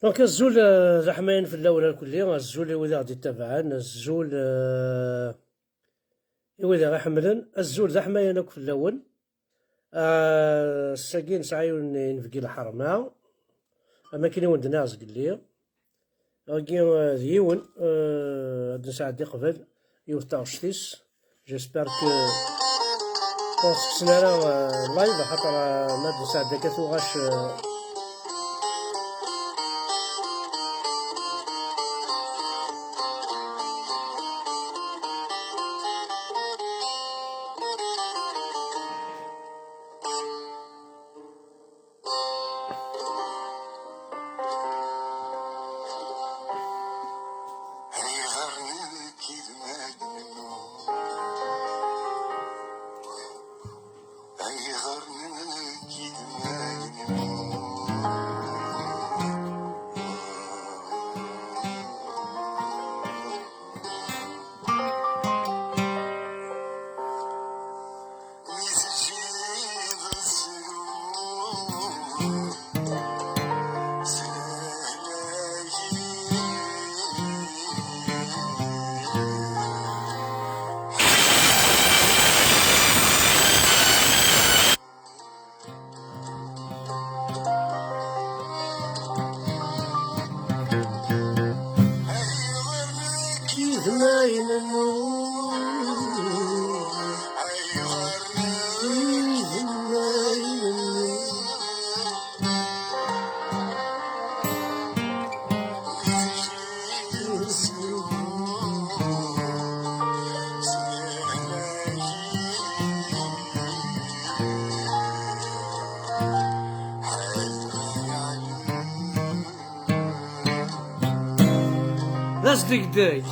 دونك الزول ذا حماين في اللون الكلي الزول وذا غادي يتبعن الزول وذا غا حملن الزول ذا حماين في اللون الساقين سعيون نفقي الحرمة أما كاين وند ناس قلي كي ديون هاد نساعد قبل يوث تاغشتيس جيسبر كو كونسكسنا راه لايف خاطر ناد نساعد كاثو غاش That's the day.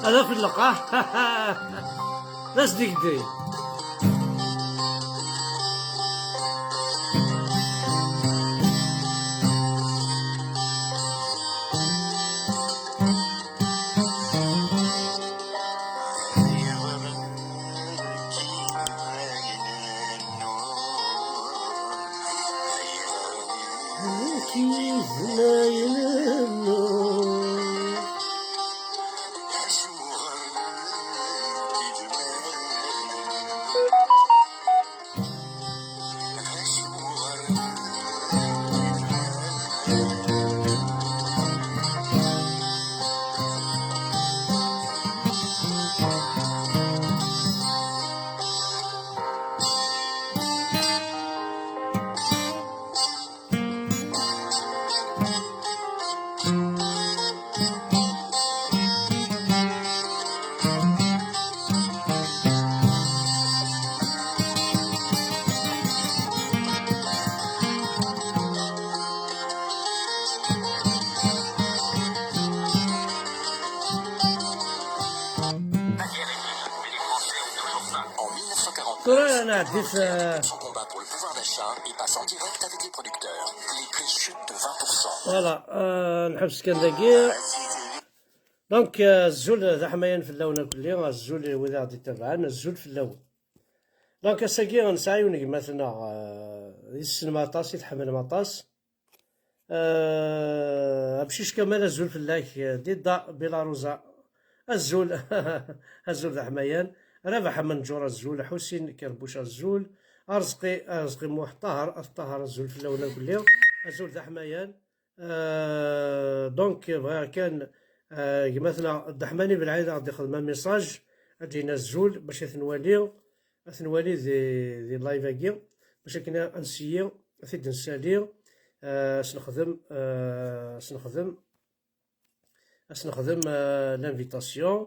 هذا في اللقاء. That's the day. ترى أنا عديت فوالا نحبس كان دقيق. دونك الزول ذا حماين في اللون الكلي الزول وذا غادي يتبعنا الزول في اللون دونك اساكي غنسعى ونقماتنا يسن ماطاس يتحمل ماطاس. بشيش كمال الزول فلاك ديدا بيلاروزا الزول الزول ذا حميان رابح من جور الزول حسين كربوش الزول ارزقي موح طهر الزول في الاولى كليو الزول ذا حميان. دونك بغا كان مثلا الدحماني بالعاده غادي يخدم ميساج ادينا الزول باش ثنوالي ذي لايفاكي باش كنا انسيي ثيد نسالي سنخدم لانفيتاسيون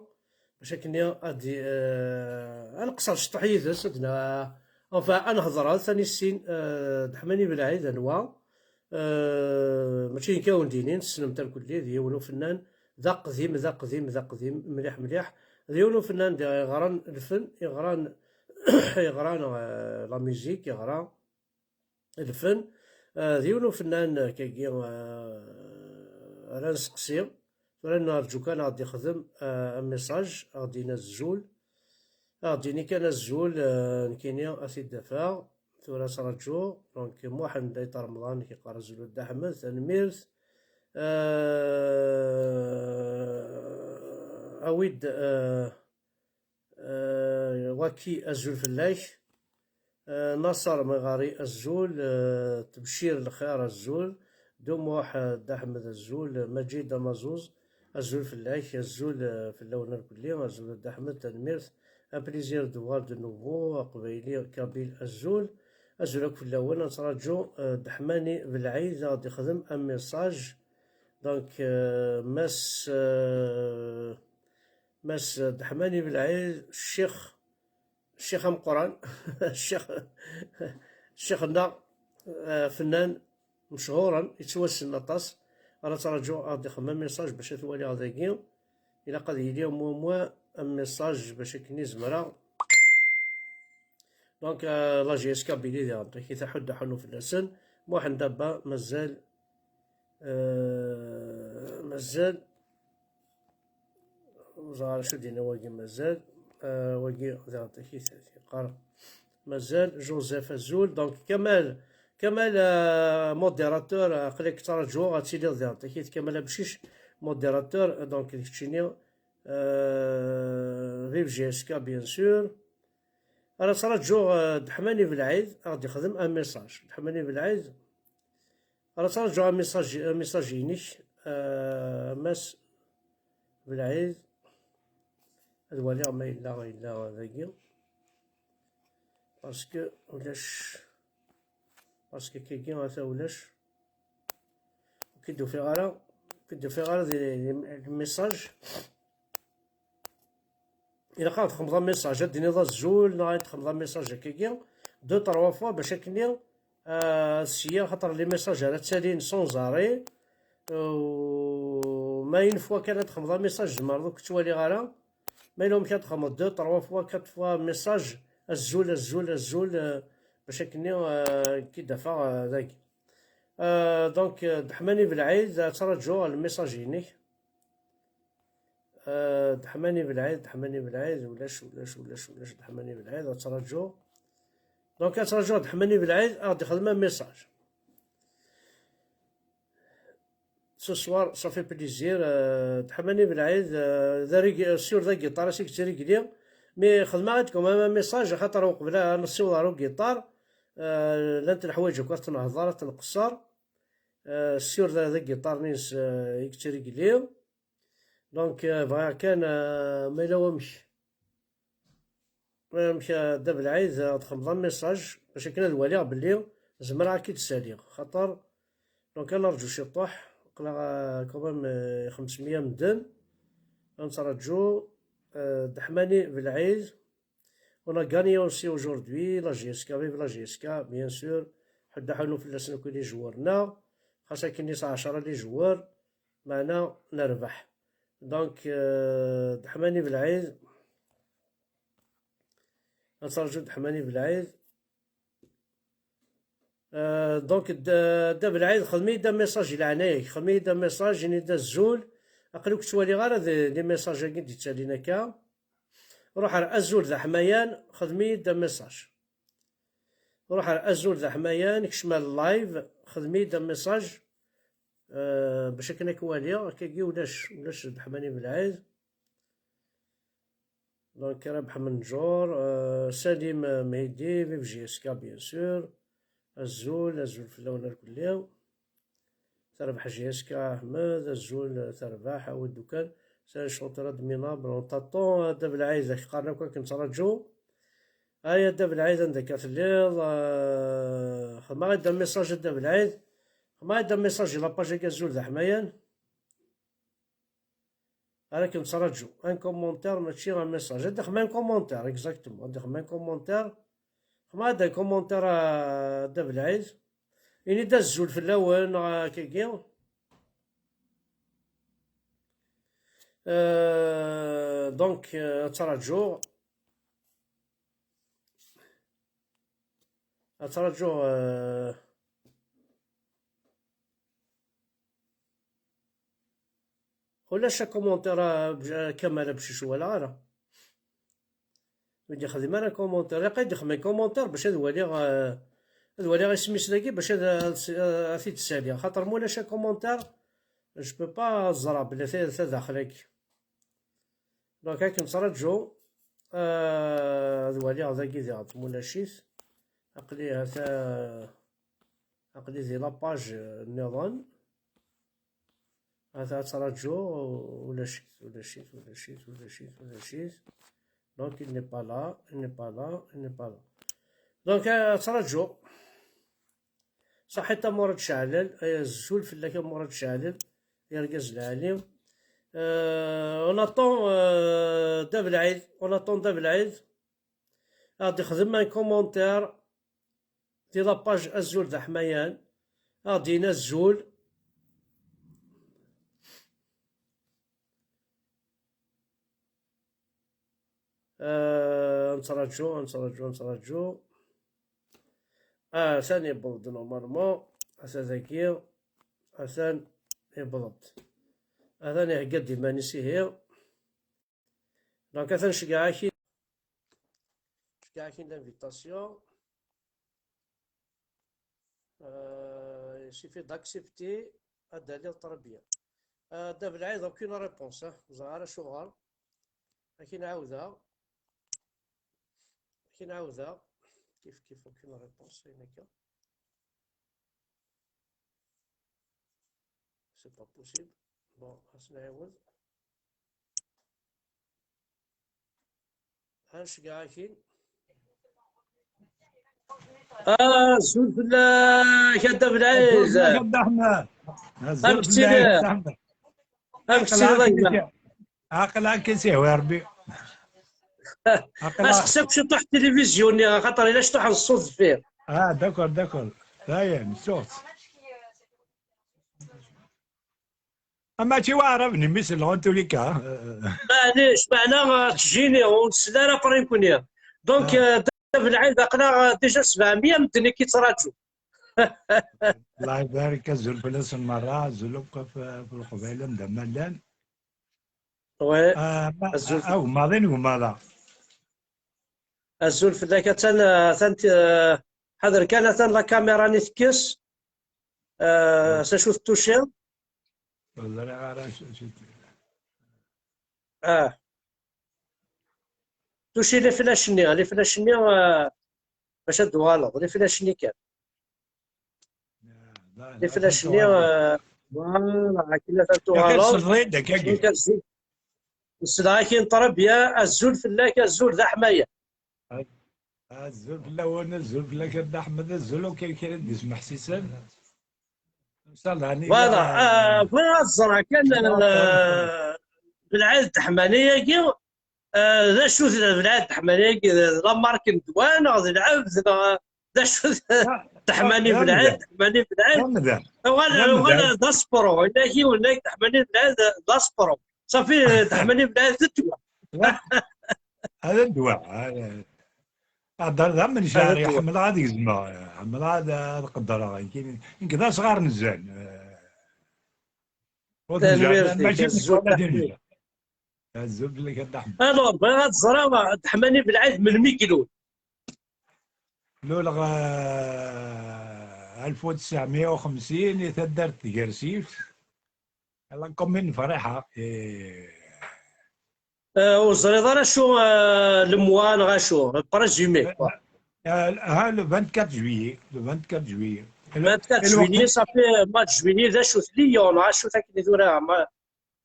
باش كنا غادي نقصر شطح يدس عندنا انا هضره ثاني السين دحماني بالعيد انواع ماشي كاون دينين السلم تاع الكل ديالو فنان ذا قديم مليح ديالو فنان يغران الفن يغران لا ميوزيك يغران الفن ديالو فنان كي راه نسقسي رانا نرجو كان غادي يخدم ميساج غادينا الزول غاديني كان الزول نكينيا اسيد دفاع ثورة سراجو دونك موحد دايط رمضان كيقرا الزول دا حمد تنميرت اويد واكي الزول فلاش نصر مغاري الزول تبشير الخير الزول دوم واحد احمد الزول مجيد مزوز الزول فلاش الزول في اللون الكلي الزول احمد تنميرت ابليزير دوار دو نوفو قبيلي كابيل الزول في الاول نتراجو دحماني بالعيد غادي يخدم ان ميساج دونك ماس دحماني بالعيد الشيخ ام قران الشيخنا فنان مشهورا يتوسل نطاس انا تراجو غادي يخدم ميساج باش توالي غادي الى قد يدير مو ان ميساج باش كني زمرا دونك لا جي اس كابيلي ديال كي تحد حنو في الاسن واحد دابا مازال وزار شو دينا واقي مازال واقي ذات كي قرا مازال جوزيف الزول دونك كمال موديراتور قليك ترجو غاتيلي ذات كي كمال بشيش موديراتور دونك كتشيني فيف جي اس كا بيان سور. انا ترجو دحماني بالعيد غادي يخدم ان ميساج دحماني بالعيد انا ترجو ان ميساج ينيك ماس بالعيد الوالي ما الا ذاكي باسكو كيكي غاتا ولاش كيدو في غالا الميساج إلا قاعد تخمض ميساج ديني ذا الزول غادي تخمض ميساج هكاكيا دو تروا فوا باش كني سيا خاطر لي ميساج على تالين سون زاري ما ين فوا كانت تخمض ميساج مرضوك توالي غالا ما يلوم كانت تخمض دو تروا فوا كات فوا ميساج الزول باش كني كي دافع ذاك دونك دحماني بالعيد ترجو الميساج ينيك دحماني بالعيد ولاش دحماني بالعيد ترجو دونك ترجو دحماني بالعيد غادي يخدم ميساج سو سوار صافي بليزير دحماني بالعيد ذا سيور ذا كيطار سيك تري كلي مي خدمه عندكم ميساج خاطر قبل نصور كيطار لانت الحوايج كاع تنهضر تنقصر سيور ذا كيطار نيس يكتري كلي دونك بغا كان ما يلومش داب العيد تخمض ميساج باش كنا الوالي بلي زمرا كي تسالي خاطر دونك انا نرجو شي طوح قلا كومام 500 مدن نترجو دحماني بالعيد ونا غاني اوسي اوجوردي لا جي اس كا فيف لا جي اس كا بيان سور حدا حنو في لاسنا كل لي جوارنا خاصة كاين 10 لي جوار معنا نربح دونك دحماني بالعيد نترجو دحماني بالعيد دونك دا بالعيد خدمي دا ميساج لعنايك خدمي دا ميساج يعني دا الزول اقلوك توالي غير دي ميساج كي ديتالينا كا روح على الزول ذا حميان خدمي دا ميساج روح على الزول ذا حمايان كشمال اللايف خدمي دا ميساج باش هكا كواليا كي ولاش دحماني بالعيد. دونك رابح من جور سليم مهدي فيف جي اس كا بيان سور. الزول فلاونا الكليو تربح جي اس كا احمد. الزول تربح عاود دوكان سال شونطرا دمينابل اون طاطون دا بالعيد قارنا كون كنتراجو. هيا دا بالعيد عندك الليل خدما غيدا ميساج دا بالعيد خدما غيدا ميساج لاباج هكا الزول ذا حمايان. انا كنتراجو ان كومونتير ماشي غير ميساج هدا خدما كومونتير اكزاكتومون هدا خدما كومونتير خدما هدا كومونتير دا بالعيد يعني دا الزول في الاول كيكي دونك تراجو ولاش كومونتير كامل بشي شويه لا راه ودي خدم انا كومونتير قاعد يخدم كومونتير باش هاد ولي سميس داكي باش هذا في تسالي خاطر مولاش كومونتير جو بو با زرا بلا تا داخلك. دونك هاك نترجو هاد ولي هذاكي ديال مولاشيت عقلي هذا عقلي ذي لاباج النظام هذا ترجو ولا شيت. دونك il n'est pas là. دونك ترجو صح حتى مراد شعلل الزول في اللكا مراد شعلل يرقز العالم ونطون دا بالعيد غادي يخدم ان كومونتير دي لاباج الزول ذا حمايان غادي الزول نترجو ثاني يبلد نورمالمون ذاكي ثاني يبلد ثاني يعقد ديما نسيه. دونك ثاني شكاعكي لانفيتاسيون يسيفي داكسبتي هدا لي التربية دا بالعيد اوكين ريبونس زهرة شغال كي نعاودها كيف اوكين ريبونس هناك سي با بوسيبل. بون خاص نعاود هانش كاع كاين زول كدا بالعيد عقل كنسيهو يا ربي خصك شي طوح التلفزيون خاطر الا شطح الصوت فيه. داكور باين صوت اما شي واعرفني مثل انتو ليكا معليش معنا تجيني ونسلا فرينكونيا. دونك بالعيد عقنا ديجا 700 مدني كيتراجعوا. الله يبارك الزول بلاص المرة الزول في القبيلة مدملان وي او ماضين ومالا الزول في ذاك ثان حضر كان ثان لا كاميرا نتكس ساشوف توشي والله توشي لي فلاشني باش دوالو لي فلاشني كان لي فلاشني فوالا كاين دوالو السلعة كاين طربية الزول فلاك الزول ذا حماية الزول فلاونا الزول فلاك دا احمد الزول كاين يسمح حسيسان فوالا فين الزرع كان بالعيد التحمانية كي ذا شو بالعيد التحمانية كي لا مارك ندوان غادي نلعب ذا شو تحماني بالعيد ولا داسبرو ولا تحماني بالعيد داسبرو صافي تحماني بالعيد تتوى هذا الدواء هذا من شهر حمل غادي يزما حمل هذا القدر يمكن صغار نزال ماشي الزبد اللي كتحمل الوغ بغا الزراوه تحماني بالعيد من 100 كيلو لولغ 1950 تدرت تقرسيف الله نكون من فرحة وزريض راه شو الموان غا شو بريزومي كوا. ها لو 24 جويي، لو 24 جويي 24 الوقت جويلية صافي مات جويلية ذا شو ليون غا شو تاكد ثورا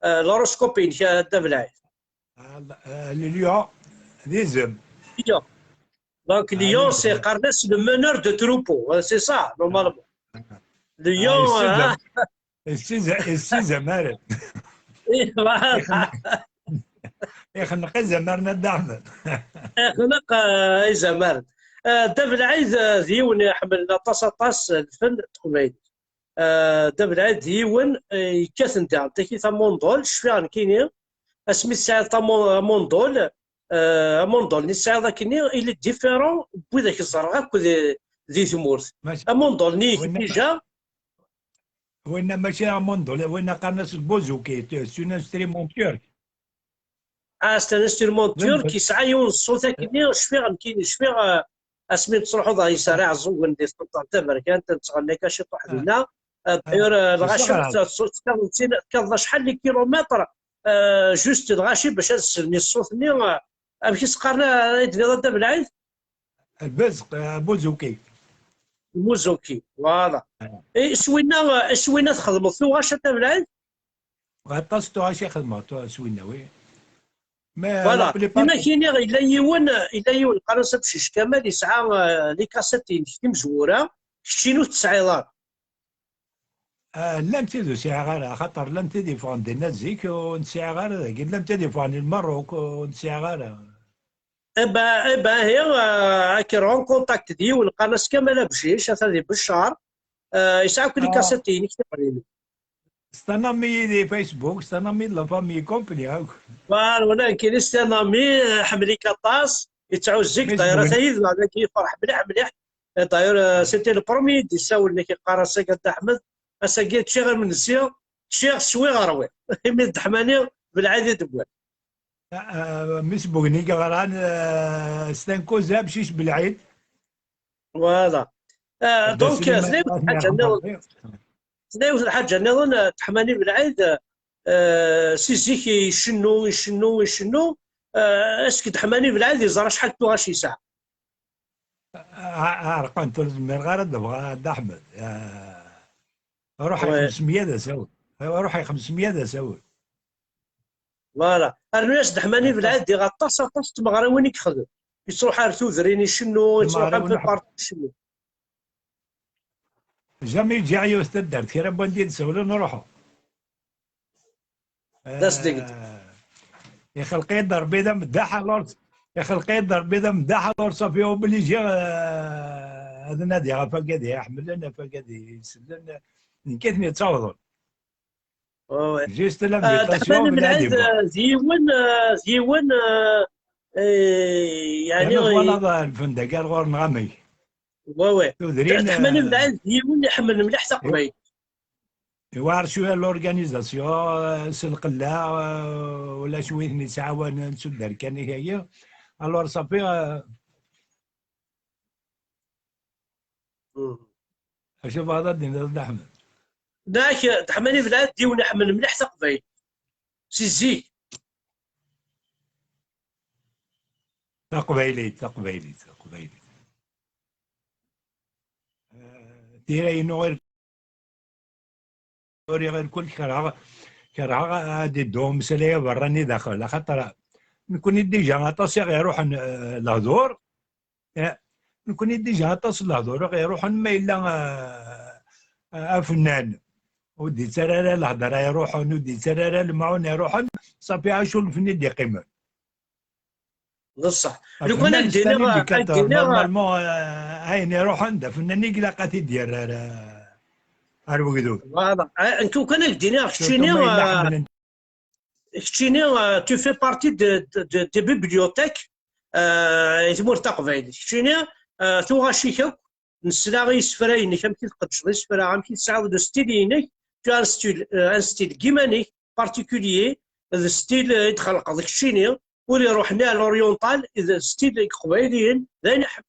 لاروسكوبين دا بلاي ليون ليزم ليون. دونك ليون سي ليزم قارناس لو meneur de troupeau سي سا نورمالمون ليون. السيزم السيزم مارد إيه، فوالا. يخنق زمرنا الدعم خلق زمان داب العيد ديون يحمل طاس الفن التقبيلي. داب العيد ديون يكاث نتا تاكي مونضول شفيغ كيني اسمي الساعة مونضول. مونضول نساعد ذاكني إلي ديفيرون بوذاك الزرغاك ذي ثمورث. ماشي مونضول نيك وين ديجا. وين ماشي موندو وين قناص البوزوكي سون انستريمون تورك استان انسترومون توركي يسعى يون الصوت كيني شفيغ كيني شفيغ اسمي تصلحوا ضا يسارع زوين دي سلطان تمركان تتغنى كاشي طوح لينا داير الغاشي كذا شحال لي كيلومتر جوست الغاشي باش نسلني الصوت ني باش سقرنا يدني ضد بالعيد البزق بوزوكي الموزوكي فوالا. اي سوينا تخدموا ثو غاشا تاع بالعيد غطاستو هاشي خدمة سوينا وي ما لا فوالا. بليبار كما كاين الا يون قرص بشيش كمال يسعى لي كاسيتين شتي مزوره شتينو تسعيضات. لم تدو ساعة غير خاطر لم تدي فوان دي نازيك ونساعة غير قد لم تدي فوان المروك ونساعة غير ابا هي كي رون كونتاكت ديون قناص كمال بشيش هذه بالشهر يسعى كل كاسيتين يكتب استنامي دي فيسبوك استنامي لا فامي كومباني هاك وانا كاين استنامي حملي كطاس يتعوزك طايره ثايد هذاك يفرح مليح مليح. طاير سيتي البرومي دي ساول لك قراصه قد احمد اسا قلت شي غير من السير شي سوي غروي من الدحماني بالعادي دبوان. مش بوغني غران ستانكو زاب شيش بالعيد فوالا. دونك ثنايا الحاجه نظن تحماني بالعيد سيزيك يشنو اسكي تحماني بالعيد يزرى شحال تو غاشي ساعه. عرقان تولد من الغرض بغا احمد روحي 500 دا ساول روحي 500 دا ساول فوالا. الناس دحماني بالعيد دي غطاس تمغرا وين يخدم يصروح عرفتو ذرين يشنو يصروح في البارت يشنو جامي يجي عيوث تدرت كي راه ندير نسولو نروحو داس ديك يا خلقي دار بيضا مداحه لورس يا خلقي دار بيضا مداحه لورس فيهم بلي جا هذا نادي فقادي يحمل لنا فقادي يسلم كيفني تصوضوا جيست دحماني بالعيد ديون يعني والله الفندق قال غور نغمي وي دحماني بالعيد ديون يحمل مليح تقبيل يوار شويه لورغانيزاسيون سلقلا ولا شويه نتعاون نسد كان هي الوغ صافي شوف هذا الدين احمد داك تحملني بالعاد ديون يحمل مليح تقبيل سي تقبيلي ديري نو غير كل كرها هادي الدوم مساليه براني داخل خاطر نكون ديجا غطاس غير يروح الهضور نكون ديجا غطاس الهضور غير يروح ما الا فنان ودي ترى الهضره يروحون ودي ترى المعون يروحون صافي عاشوا الفنان دي قيمه بصح لو كان دينا نورمالمون هاين يروحون دا فنان يلاقاتي ديال الوقدود فوالا. انتو كان دينا كتشيني تو في بارتي دي بيبليوتيك يتمور تقبيل كتشيني تو غاشيكا نسلاغي سفراينك امكي تقدش غير سفرا امكي تسعود دو ستيلينك تو ان ستيل كيمانيك بارتيكوليي هذا ستيل يتخلق هذاك الشيني ولي روحنا لوريونتال اذا ستيل قبيليين لا نحب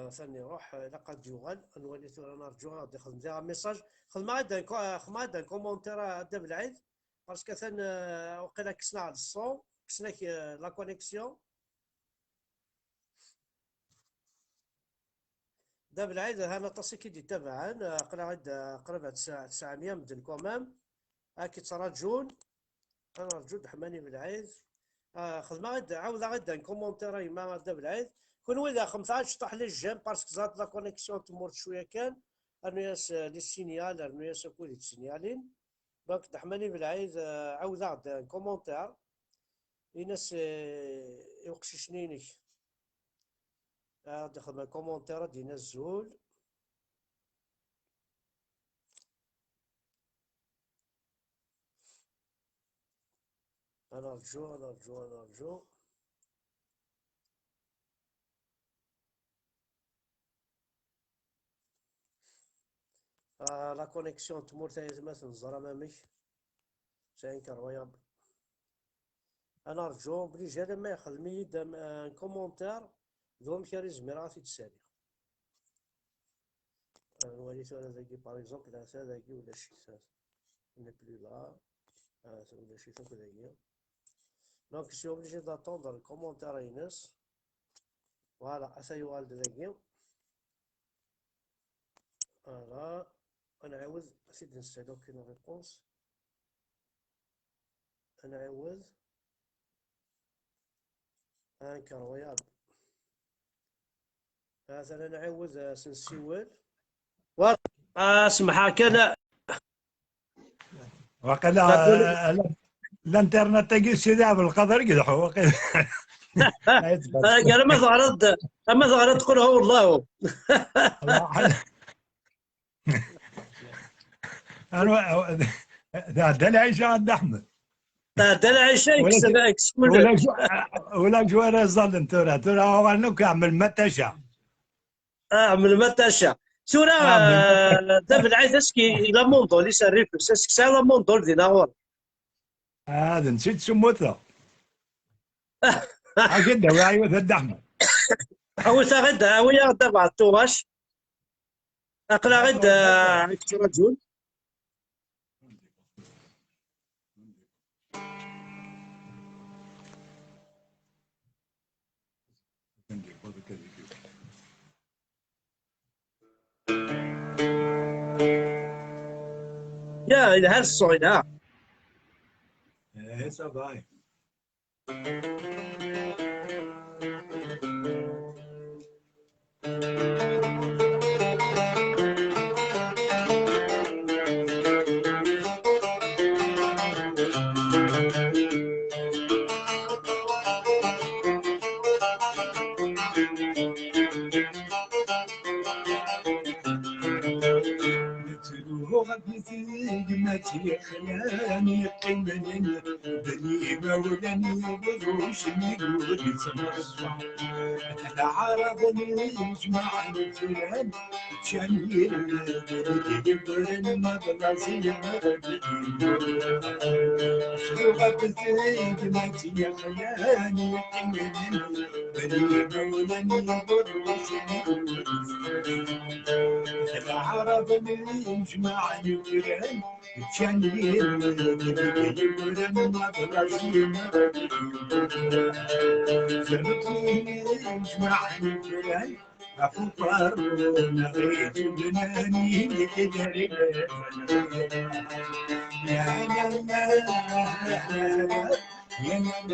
ثاني روح إلا قد يوغل نولي ثورة نرجو غادي خدم ديها ميساج خدم هذا كومونتير هذا بالعيد باسكو ثان وقيلا كسنا على الصون كسنا لا كونيكسيون دا بالعيد هانا طاسي كي تابعان قرا عاد قرب 900 مدن كومام هاكي تراجون انا رجود حماني بالعيد خدمة غدا عاود غدا كومونتير يما غدا بالعيد كون ولا 15 طاح لي الجيم باسكو زاد لا كونيكسيون تمر شويه كان ارنياس لي سينيال ارنياس كل السينيالين دونك تحماني بالعيد عاود غدا كومونتير يناس يوقشي شنينك دخل كومونتير دينا الزول انا ارجو لا كونيكسيون تمور تاهي مثلا الزرا مامي سي انكرويابل انا ارجو بلي جا ما يخدمي كومونتير دوم كاري زميرات يتسالي وليت انا ذاكي باغ اكزومبل هذا ذاكي ولا شي ني بلو لا ولا شي ثوك ذاكي دونك سي اوبليجي داتوندر الكومونتير ينس فوالا اسا يوالد ذاكي فوالا انا عاود نسيت نستعيد اوكين ريبونس انا عاود انكرويابل مثلا نعاود سنسيوال اسمح كان وقيلا الانترنت تاقي سيدي بالقدر قدحوا وقيلا قال ما ظهرت تقول هو الله انا ذا العيش عند احمد هذا العيش ولا جوار ظل ترى هو انك اعمل ما تشاء اعمل ما تشاء سورة دابا العيد اسكي لا موندو لي ساريفكس اسكي سا لا موندو دينا هو هذا نسيت سموته اكيد وايوه ذا احمد حاولت غدا ويا غدا بعد توغاش اقلا غدا رجل يا الى الصعيد ها ايه صباي قمتي خلاني قمني بني مولاني وبروش نقول تمصفى العرب نجمع الفلان شنير يقبرن مبلاسي قمتي خلاني قمني بني مولاني وبروش نقول العرب نجمع الفلان شنير يقبرن مبلاسي يجمع الجيران أفطر نغيت بناني لتدري يا لا يا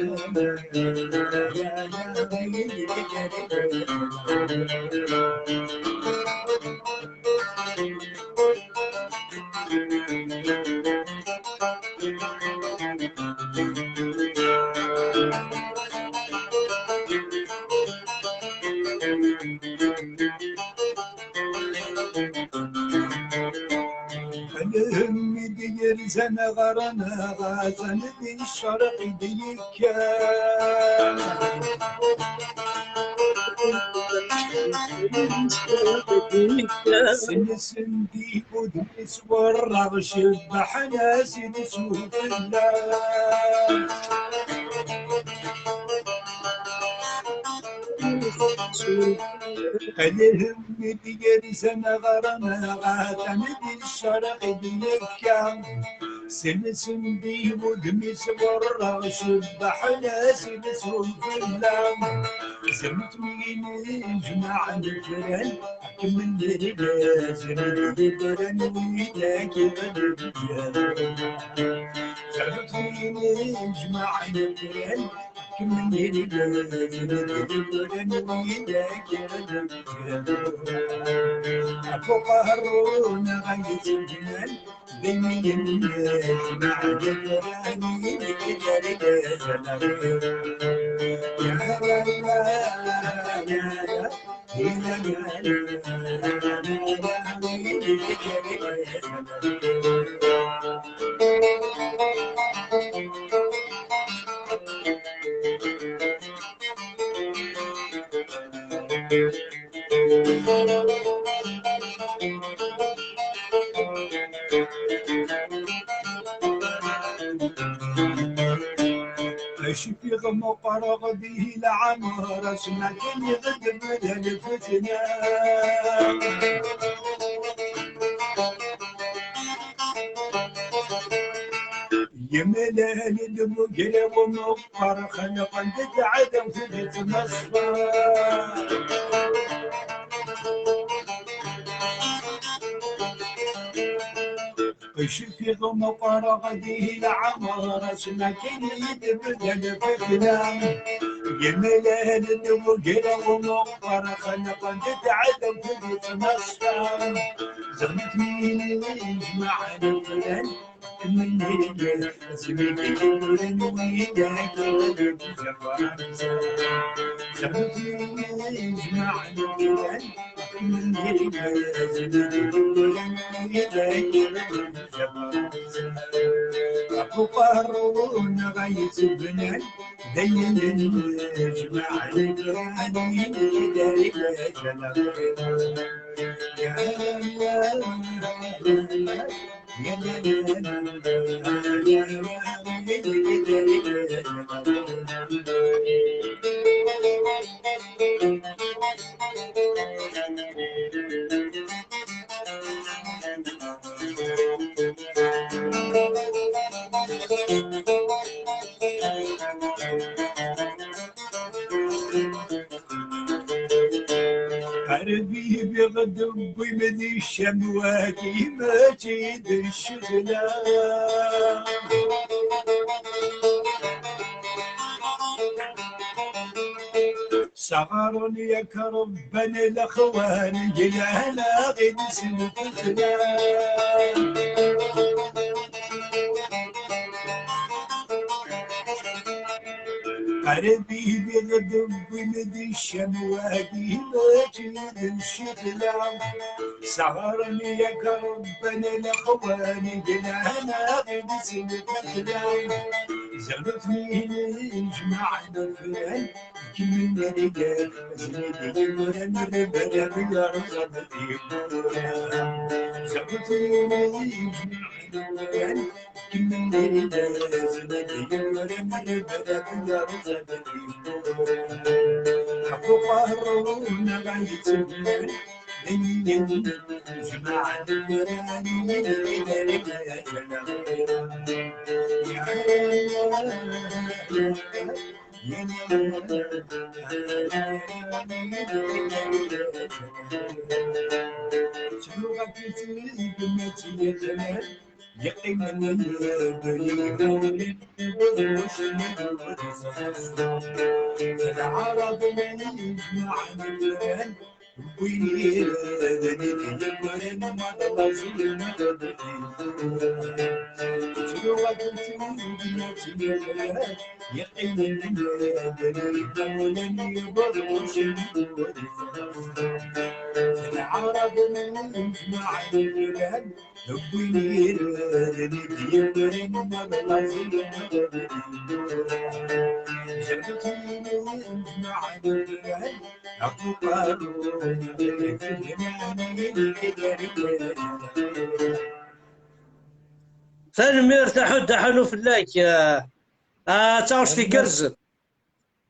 زنا غرنا غازن بالشرق ديكان سن دي ودنس والرغش بحنا سنسوف الله خليهم ديالي سنة غرامة غاتمدي الشرق ديالك سلسل بي ودمي سورة شبح ناسي بسوق الله زمت وين جمع الفرن كمل لي زمت الفرن ويداك زمت وين جمع الفرن كمل لي زمت الفرن ويداك فوق هرون غيث الجنان بين الناس مع الفرن يداك شفيق مقرغ به العمر سمعتني غدب الفتنة يملان المقل ومقر خلقا تتعدم في المصفى الشفيق مقرغ به العمر سمعتني يدب الفتنة يملان المقل ومقر خلقا تتعدم في المصفى زغمت مين يجمع الفلان من هيك سبيك الورن ويداك زغمت مين يجمع الفلان من هيك سبيك الورن ويداك أبو قارون غيث بنان دين يجمع الفلان ويداك حربي بغدب ومن الشمواكي ما تيد الشغلة صغار يكرب بن الاخوان جلانا غد سلفتنا حربي بغدب ومن الشمواكي ما تيد الشغلة سهرني يا كربنا الاخوان جلانا غد سلفتنا زغرتني جمعنا الفران كملنا رجال زيد يمرن ربنا بيرزقني زغرتني جمعنا الفران كملنا رجال زيد يمرن ربنا بيرزقني حقوا قهرونا غاية الفران جمع الفران شنو غتسيب بناتي يا جمال يقي من البريد العرب من يجمع الجيران وين الجبران ما تواصل مدد شنو غتسيب بناتي يا جمال يقي من البريد ولن يبرش العرب من يجمع الجيران وين الجبران ما تواصل مدد جبتني يجمع الجيران أبو قارون ثاني تحد حلو في اللايك تعرف في كرز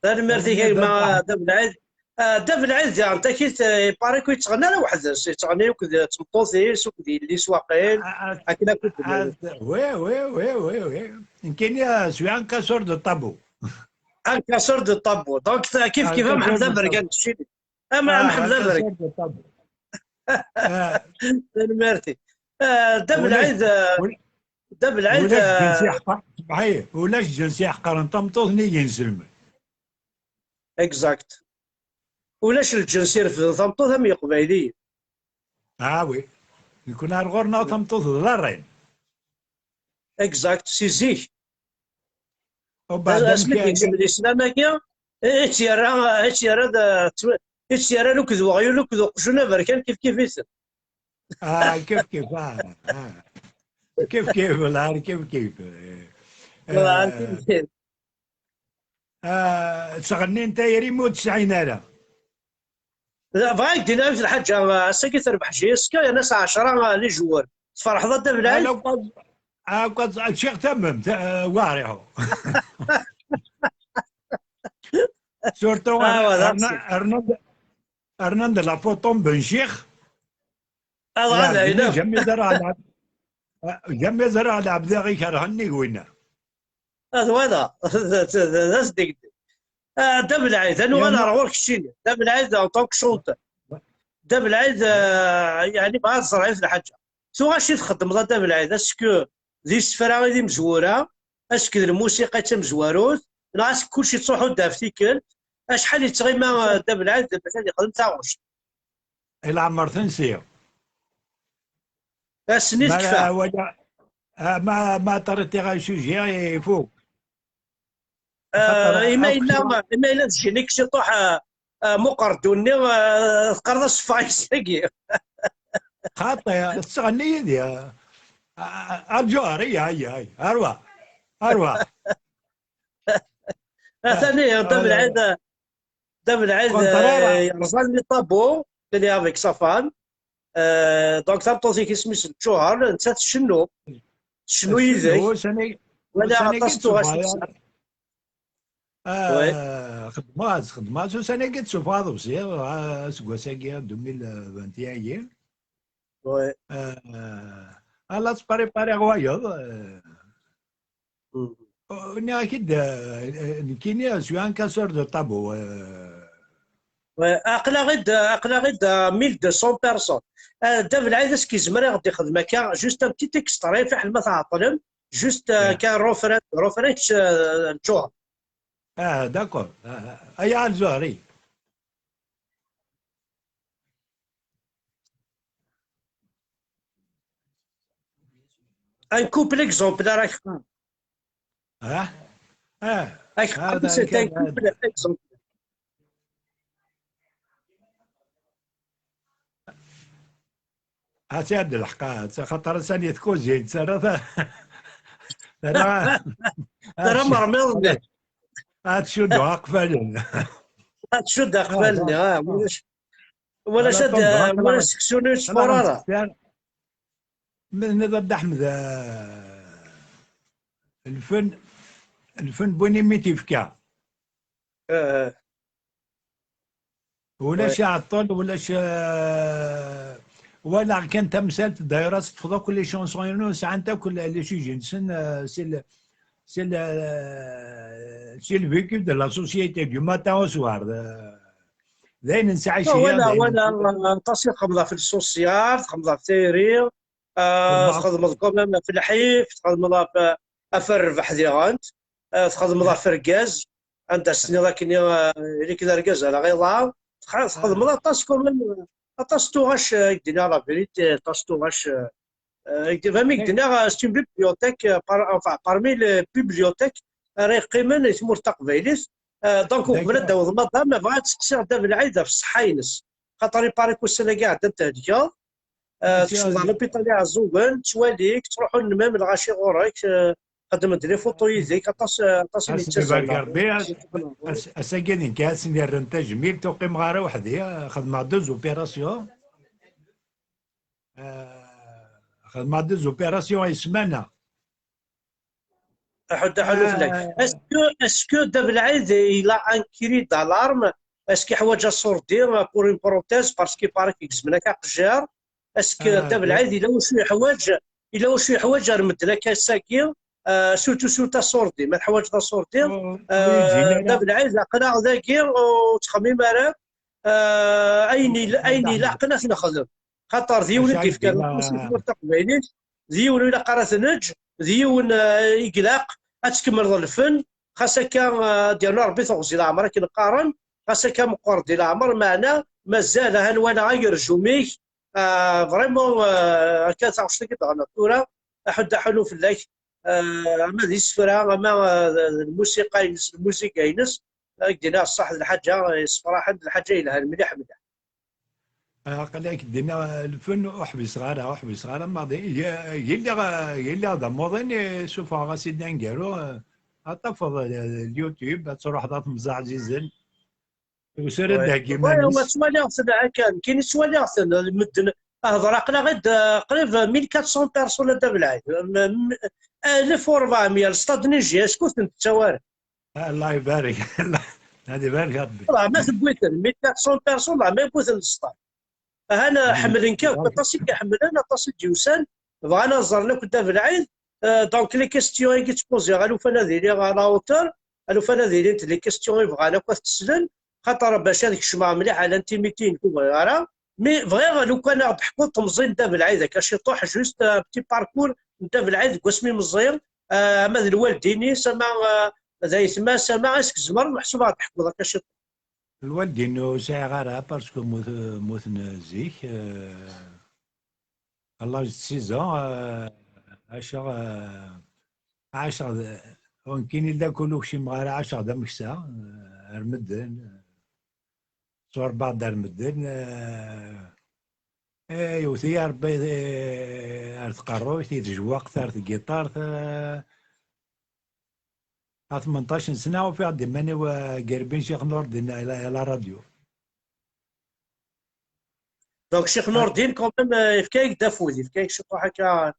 ثاني مرتي مع دم العيد دابا العيد انت كي باريكو يتغنى على وحدس، يتغنى وكذا تمطوطيس وكذا اللي سواقين هكذا كنت. وي وي وي وي وي يمكن يا سويان كسر دو طابو. ان كاسور دو طابو دونك كيف كسر محمد دو بركان طابو. الشيء. اما محمد كسر برك دو طابو. ميرتي. دابا ولاش العيد، دابا العيد ولاش جنسي حقر صحيح، ولاش جنسي حقر انت مطوطني ينسلم. اكزاكت. ولاش الجنسير في ثمطوط هم قبايليين. وي يكون غورنا تمطوط ضرين. اكزاكت سي زيك. وبعدين اسمك يكسب الاسلام هكا، اتيرا لوك ذو غيو لوك ذو قشونا بركان كيف يسر. كيف كيف كيف كيف العار كيف كيف. والله عرفتي آه مزيان. تغني انت يا ريمو 90 انا. لا بغاك دينا في الحاجه ساكي تربح شي سكا ناس 10 لي جوار تفرح ضد بالعيد. لو قد الشيخ تمم واعري هو. سورتو هذا ارناند لا فوتون بن شيخ. هذا لا هنا. جمي زرع العبد غي كرهني وينا. هذا صدق. داب العيد انا يعني غورك الشيء داب العيد او طونك شونت. داب العيد يعني بغا تزرع في الحاجه سو غاشي تخدم ضد داب العيد اسكو ذي السفره غادي مزوره، اسكو الموسيقى تمزواروت، لا اسكو كلشي تروحو دافتيكل. شحال يتغيما داب العيد مثلا يخدم تاع واش الى عمر تنسيو السنيت ما كفا. وجع. ما طريتي غايشوجي فوق اما الا تجينيك شي طوح مقردوني تقرض الصفايس هكي. خاطئ التغنية دي الجوهرية هي أروى أروى. ثاني داب العيد، داب العيد كونترارا رزان لي طابو اللي افيك صفان. دونك تابطوزي كيسميس الجوهر انت تشنو يديك شنو سنة ولا قد غطستو غاش سوفا تسال. وي خدمات سنة قد سوفا دوسي سكواساكي 2021 وي. الله تباري غوايض. ني أكيد كيني سوان كسر دو طابو. عقلا غيد 1200 بيرسون. داب العيد اسكي زمر غادي يخدم هكا جوست ان بتي تكستري فحال ما تعطلم جوست كان روفريت الجوهر. داكور أي الزهري. ان كوبل اكزومبل راك فاهم. اه اه راك فاهم هذا سي ان كان كوبل اكزومبل. هاد الحقات خاطر ثانية كوزين ترى ترى ترى مرمي هاد شدو قفل. تشد قبالني ولا على شد طنطا ولا طلع سكسوني طلع سبورارا. غنسكتان من نضد احمد الفن بني ميتي فكا ولا وي. عطل ولا كان تمثال دايره تفضل كل شونسون يونس انت كل اللي شي جنسن سي الفيكو دو لا سوسيتي دو ماتان او سوار داين نسعى شيء داين ولا تصير خمضة في السوسيال، تخمضة في تيري، تخدم كومام في الحيف، تخدم في الربح ديالانت، تخدم في الركاز عند السنة لكن اللي كذا ركاز على غيظها تخدم طاس كومام طاس توغاش يدينا لا فيريتي طاس توغاش فهمي يدينا ستون بيبليوتيك بارمي لي بيبليوتيك راهي قيمة ثمور تقبيليس. دونك قبل داو المطار ما بغات تسقسي دابا العيده في الصحه ينس خاطر يباريكو السنه كاع انت هذيك تشوف على لوبيتال تاع الزوبن تواليك تروحوا النمام الغاشي غورك قدم لي فوطو يديك اطاس اللي بارك تسال. ربي اساكين كاس ندير انت جميل تقيم غاره وحدي خدمه دوز اوبيراسيون خدمه دوز اوبيراسيون يسمانا حد حلو فلاك اسكو دابا العيد الى ان كري دالارم اسكي حوايج الصوردي بور اون بروتيز باسكو بارك يكزمنا كقجار اسك دابا العيد الا واش حوايج الا واش حوايج رمد لك ساكي سوتو صوردي ما الحوايج تاع صوردي دابا العيد لقنا ذاكي وتخميم راه ايني لقنا نخدم خاطر ذيون ديفكار الكونسيبت تقبيلي ذيون الى قرات نج ذيون يقلق اتكمل الفن خاصك ديالنا ربي تغزي العمر كنقارن خاصك مقر ديال العمر معنا مازال هنوانا غير جوميك فريمون كتعرفش كي تغنى الثوره احد حلو في الليل اما ذي السفره اما الموسيقى ينس قدنا الصح الحاجه صراحه الحاجه الى مليح مليح قال لك دينا الفن وحبي صغار وحبي صغار ما يلي هذا موضين شوف غاسيدنا نقالو اطفض اليوتيوب تروح ضغط مزعزيزن وسرد هكي هو سوالي كاين سوالي مدن هضر عقلا غير قريب 1400 بيرسون دابا العيد 1400 الاستاد نيجي اسكت انت توارد الله يبارك هذه يبارك ربي راه ما تبويت 1400 بيرسون راه ما يبويت الاستاد انا حملن كاف طاسي كحمل انا طاسي ديوسان بغانا نزر لك دابا العيد دونك لي كيستيون كي تبوزي غالو فانا ديري على اوتور قالوا فانا ديري لي كيستيون يبغانا كوا تسلن خاطر باش هذيك الشمع مليح على انتيميتي راه مي فغيغ لو كان ضحكوا تمزين دابا العيد كاشي طوح جوست بتي باركور دابا العيد كواسمي مزير اما الوالديني سما ذا يسمى سما اسك زمر محسوبه ضحكوا كاشي الوالدين ساعة غير باسكو موثن زيك الله يجزيزو عشرة وكاين إلا كلو شي مغارة 10 دا مكسا رمدن صور بعض رمدن يوثي ربي تقروي تجواق ثارت الجيتار 18 سنة وفي عندي ماني قريبين شيخ نور الدين على راديو دونك شيخ نور الدين كوميم يفكايك دافوز يفكايك شي طوح هكا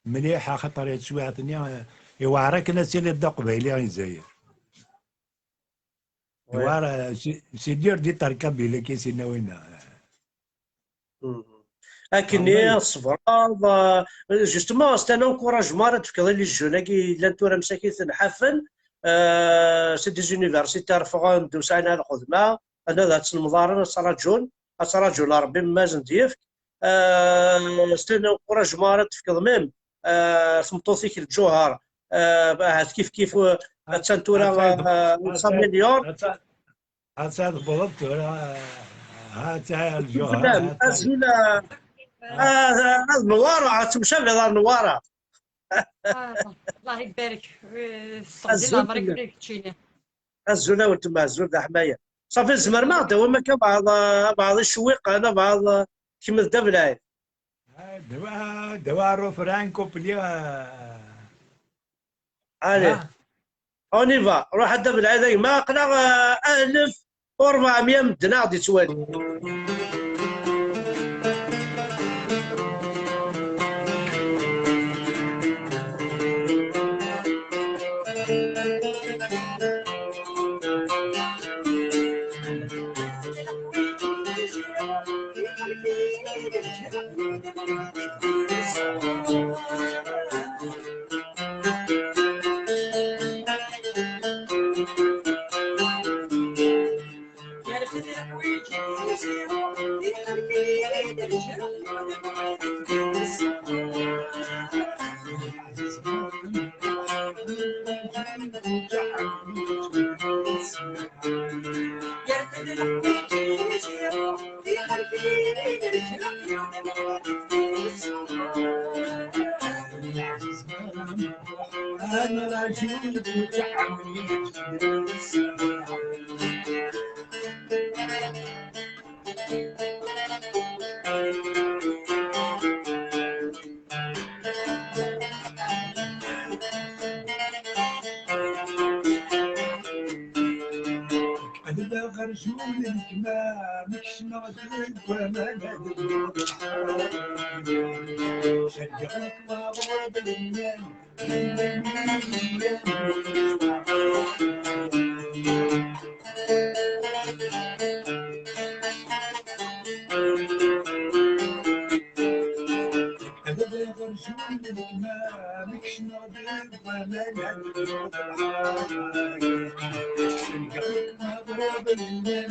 مليح خاطر شويه عطني يوعرك الناس اللي دا قبيلي الجزائر يوعر سي دير دي تركب لي كيسينا وين اكني الصبر جوستومون سي ان انكوراجمون تفكر لي الجون كي لانتورا مساكين تنحفن سي دي زونيفرسيتير فغون دوسانا الخدمه انا ذات المضارن صراجون ربي مازن ديفك سي ان انكوراجمون تفكر ميم سمطوثيك الجوهر كيف تنتورا 5 مليون هاد بلطت هات الجوهر ازيلا النوارة تمشى في النوارة الله يبارك الله يبارك فيك تشيني الزوله وانتم الزول تاع حمايه صافي الزمر ما دوا ما كان بعض الشويق انا بعض كيما دابا العيد دوا فرانكو بليا علي اوني فا روح دابا العيد ما قنا 1400 مدنا غادي توالي غرجول الكمام مكشنا غدرك وما نادر شجعك ما ضرب اليمين هذا غرجول الكمام مكشنا غدرك وما نادر شجعك ما ضرب اليمين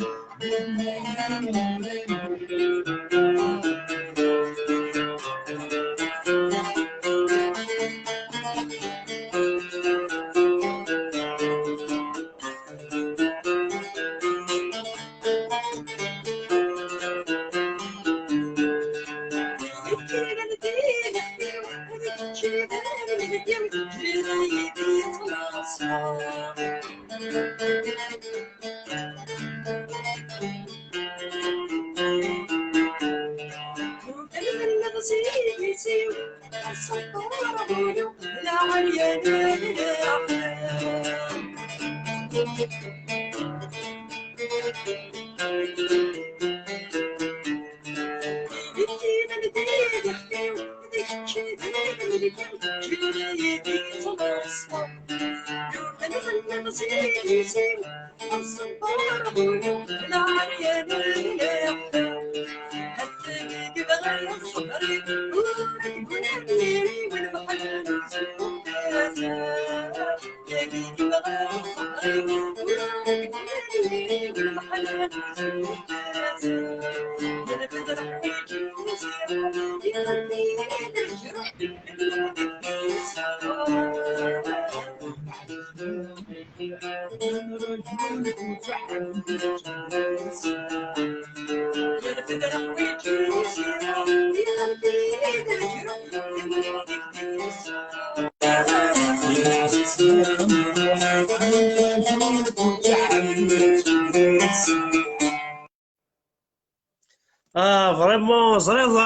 فريمون زريض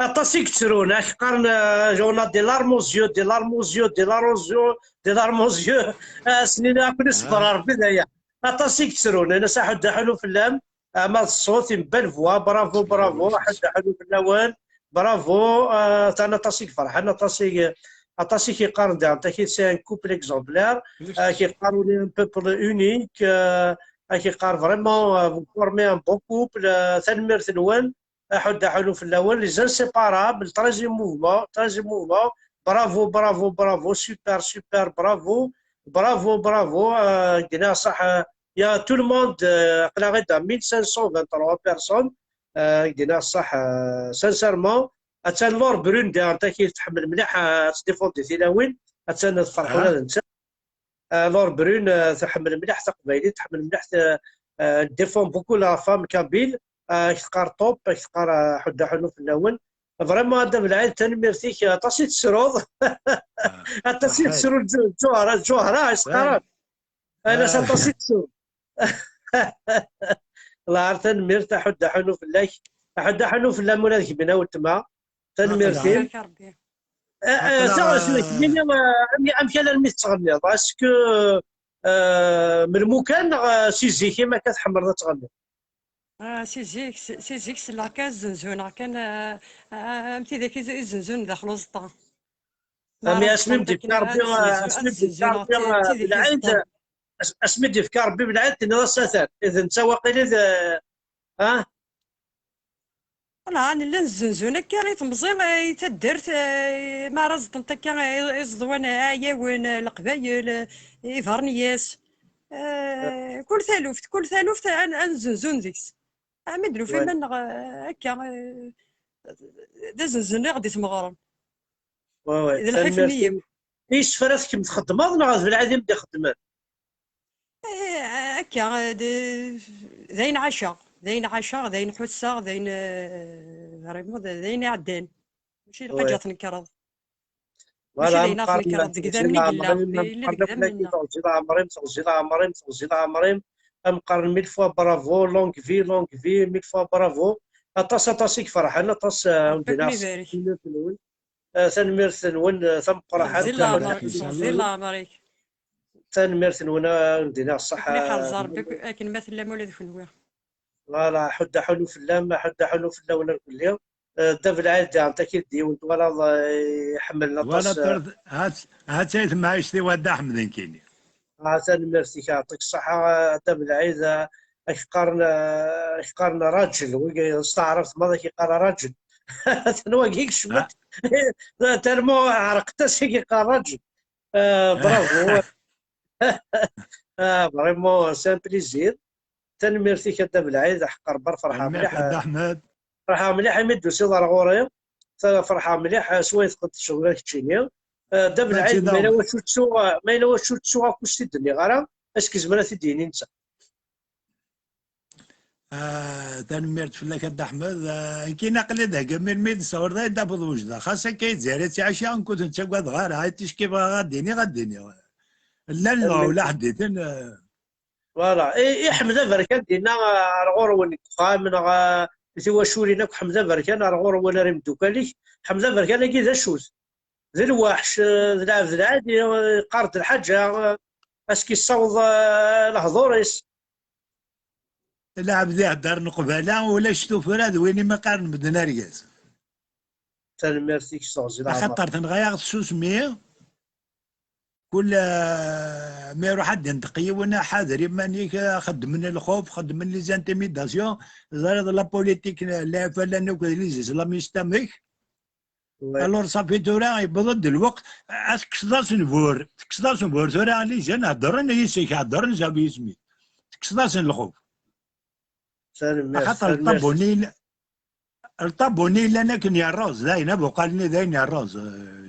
اطاسي كترون قارن جونا دي لارموزيو دي لارموزيو دي لارموزيو دي لارموزيو سنين كل صبر ربي دايا اطاسي كترون انا حد حلو في اللام مال الصوت بل فوا برافو برافو حد حلو في اللوان برافو انا طاسيك فرحان اطاسي كيقارن دار كي سي ان كوبل اكزومبلير كيقارنوا لي ان بوبل اونيك كيقار فريمون فورمي ان بون كوبل تنمير تنوان حد حلو في الاول لي زانسيبارابل تريزي موفمون برافو برافو برافو سوبر سوبر برافو برافو برافو قلنا صح يا تو الموند قلنا غدا 1523 بيرسون قلنا صح سانسيرمون اتان لور برون انت كي تحمل مليح تديفوندي تيلاوين اتان تفرحونا ننسى لور برون تحمل مليح تقبايلي تحمل مليح ديفون بوكو لا فام كابيل كتقار طوب كتقار حدا حلو في الاول فريمون هذا بالعيد تنميرتيك طاسي تسرود طاسي تسرود الجوهره يسقران انا طاسي تسرود الله عارف تنميرت حدا حلو في الله حدا حلو في الله منادك بنا وتما تنميرتي امكان الميت تغني اسكو من المكان سيزيكي ما كتحمر تغني سيزيك سلا كان زنزون كان امتي ذاك الزنزون داخل الزطان امي اسمي بفكار بالعيد اسمي بفكار بالعيد تني ساثر اذا انت واقيلا ها لا انا لا الزنزون كان يتمزيغ يتدرت ما رزت انت كان يزدوان ياون القبايل يفرنياس كل ثالوفت عن الزنزون ديكس مدلو في من هكا دا زنزون غادي تمغرم وي اذا الحيف نية ايش فراسكم تخدموا ولا في العادي بدي خدمات هكا ذاين عشا ذاين حسا ذاين فريمون ذاين عدان ماشي لقيت تنكرض ماشي ذاين تنكرض كذا مني قلا اللي كذا منا تغزيل عمرين مقارن 1000 فوا برافو لونغ في 1000 فوا برافو اطاسيك فرحان اطاس ثنمير ثنون ثم قرحان زيلا عمريك تنمرت نونا ندينا الصحة. مليح على ربي لكن مثل لا ولاد فنوي. فوالا حد حلو في اللام، حد حلو في اللون نقول لهم دابا العاد انت كي وانت ولا يحملنا ولا طاس. طرد هات سيت معيشتي ود احمد كيني. تنمرتي يعطيك الصحة. دابا العيد يقارن راجل استعرفت ماذا كيقال راجل. تنواقيك شمت ترمو عرقت كيقال راجل. برافو. فريمون سان بليزير. تنمرتي كدا بالعيد حق ربر فرحة الميرت ود مليحة. احمد. فرحة مليحة يمدو سي دار غوري. فرحة مليحة شوية تقد شغلك تشيني. دابا ماشي العيد ما إلا داو. واش تسوق، ما إلا واش تسوق كوش تدني غارة اسكي زمرا تديني انت. تنميرت فلاك ود احمد. كي نقل ذاك من ميد صور ذا دابض وجده خاصة كي تزاري تعشى نكون نتشقد غار هاي تشكي غاديني لا لا ولا حديثن. فوالا اي حمزه بركان دينا الغور وين قام سوا شورينا حمزه بركان الغور ولا ريم دوكالي. حمزه بركان كي ذا شوز ذا الوحش ذا العبد العادي قارد الحاجه اسكي صوض الهضوريس. اللاعب ذي هدر نقباله ولا شتو فراد وين ما قارن بدنا رياس. تنمرتيك صوزي العمر. خطر تنغير سوس مية كل ما يروح حد ينتقي وانا حاضر مانيك خدم من الخوف خدم من لي زانتيميداسيون زاد لا بوليتيك لا فلا نوك لي زلاميستاميك. الور صافي تورا يبضد الوقت تكسداس نفور تكسداس نفور تورا لي جان هضرن يسيك هضرن جاب اسمي تكسداس الخوف. خاطر الطابوني لنا كن يا الراس داين ابو قال لي داين يا الراس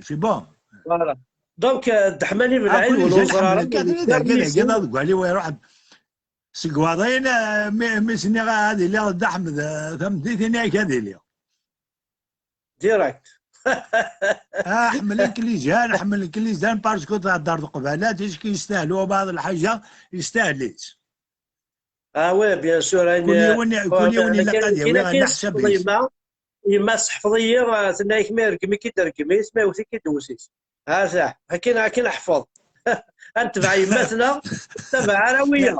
سي بون. فوالا دونك الدحماني بالعين والوزراء كذا قال لي وين روح سكواضين مسني هذه اللي دحم فهمتني كذا اليوم ديريكت. احمل الكليجان احمل الكليجان باسكو تهضر قبالات ايش كيستاهلوا بعض الحاجه يستاهليت. وي بيان سور. كل يوم الا قد يوي نحسب يما صحفظيه تنايك ما يرقمي كي ترقمي ما يوثي كي دوسيس. ها صح كاين احفظ. انتبع يماتنا تبع راويه.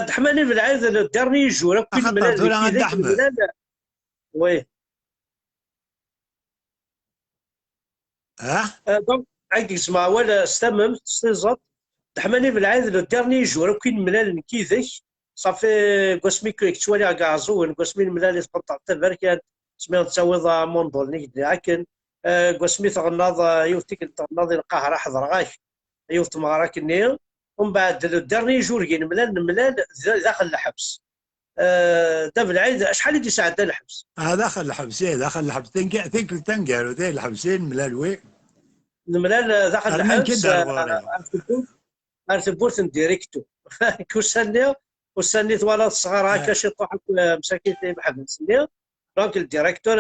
دحماني بالعيد الدرني جور كل ملال وي. دونك عندك اسمع ولا استمم استيزط دحماني بالعيد الدرني جور كل ملال كيذك صافي قسمي كتوالي كاعزون قسمي الملال يتقطع تبركان سمي تساويض موندول نيك لكن قسمي تغناض يوتيك تغناض القاهرة حضر غاك يوت مغارك النيل ومن بعد الدرني جورجين ملال داخل الحبس. دابا العيد شحال يدي ساعه الحبس؟ داخل الحبس داخل الحبس ثيك تنقالوا ذي الحبسين ملال وي الملال داخل الحبس ارتبورت ديريكتو كوساني ولاد الصغار هكا شي طاح مساكين في محبس نيل دونك الديريكتور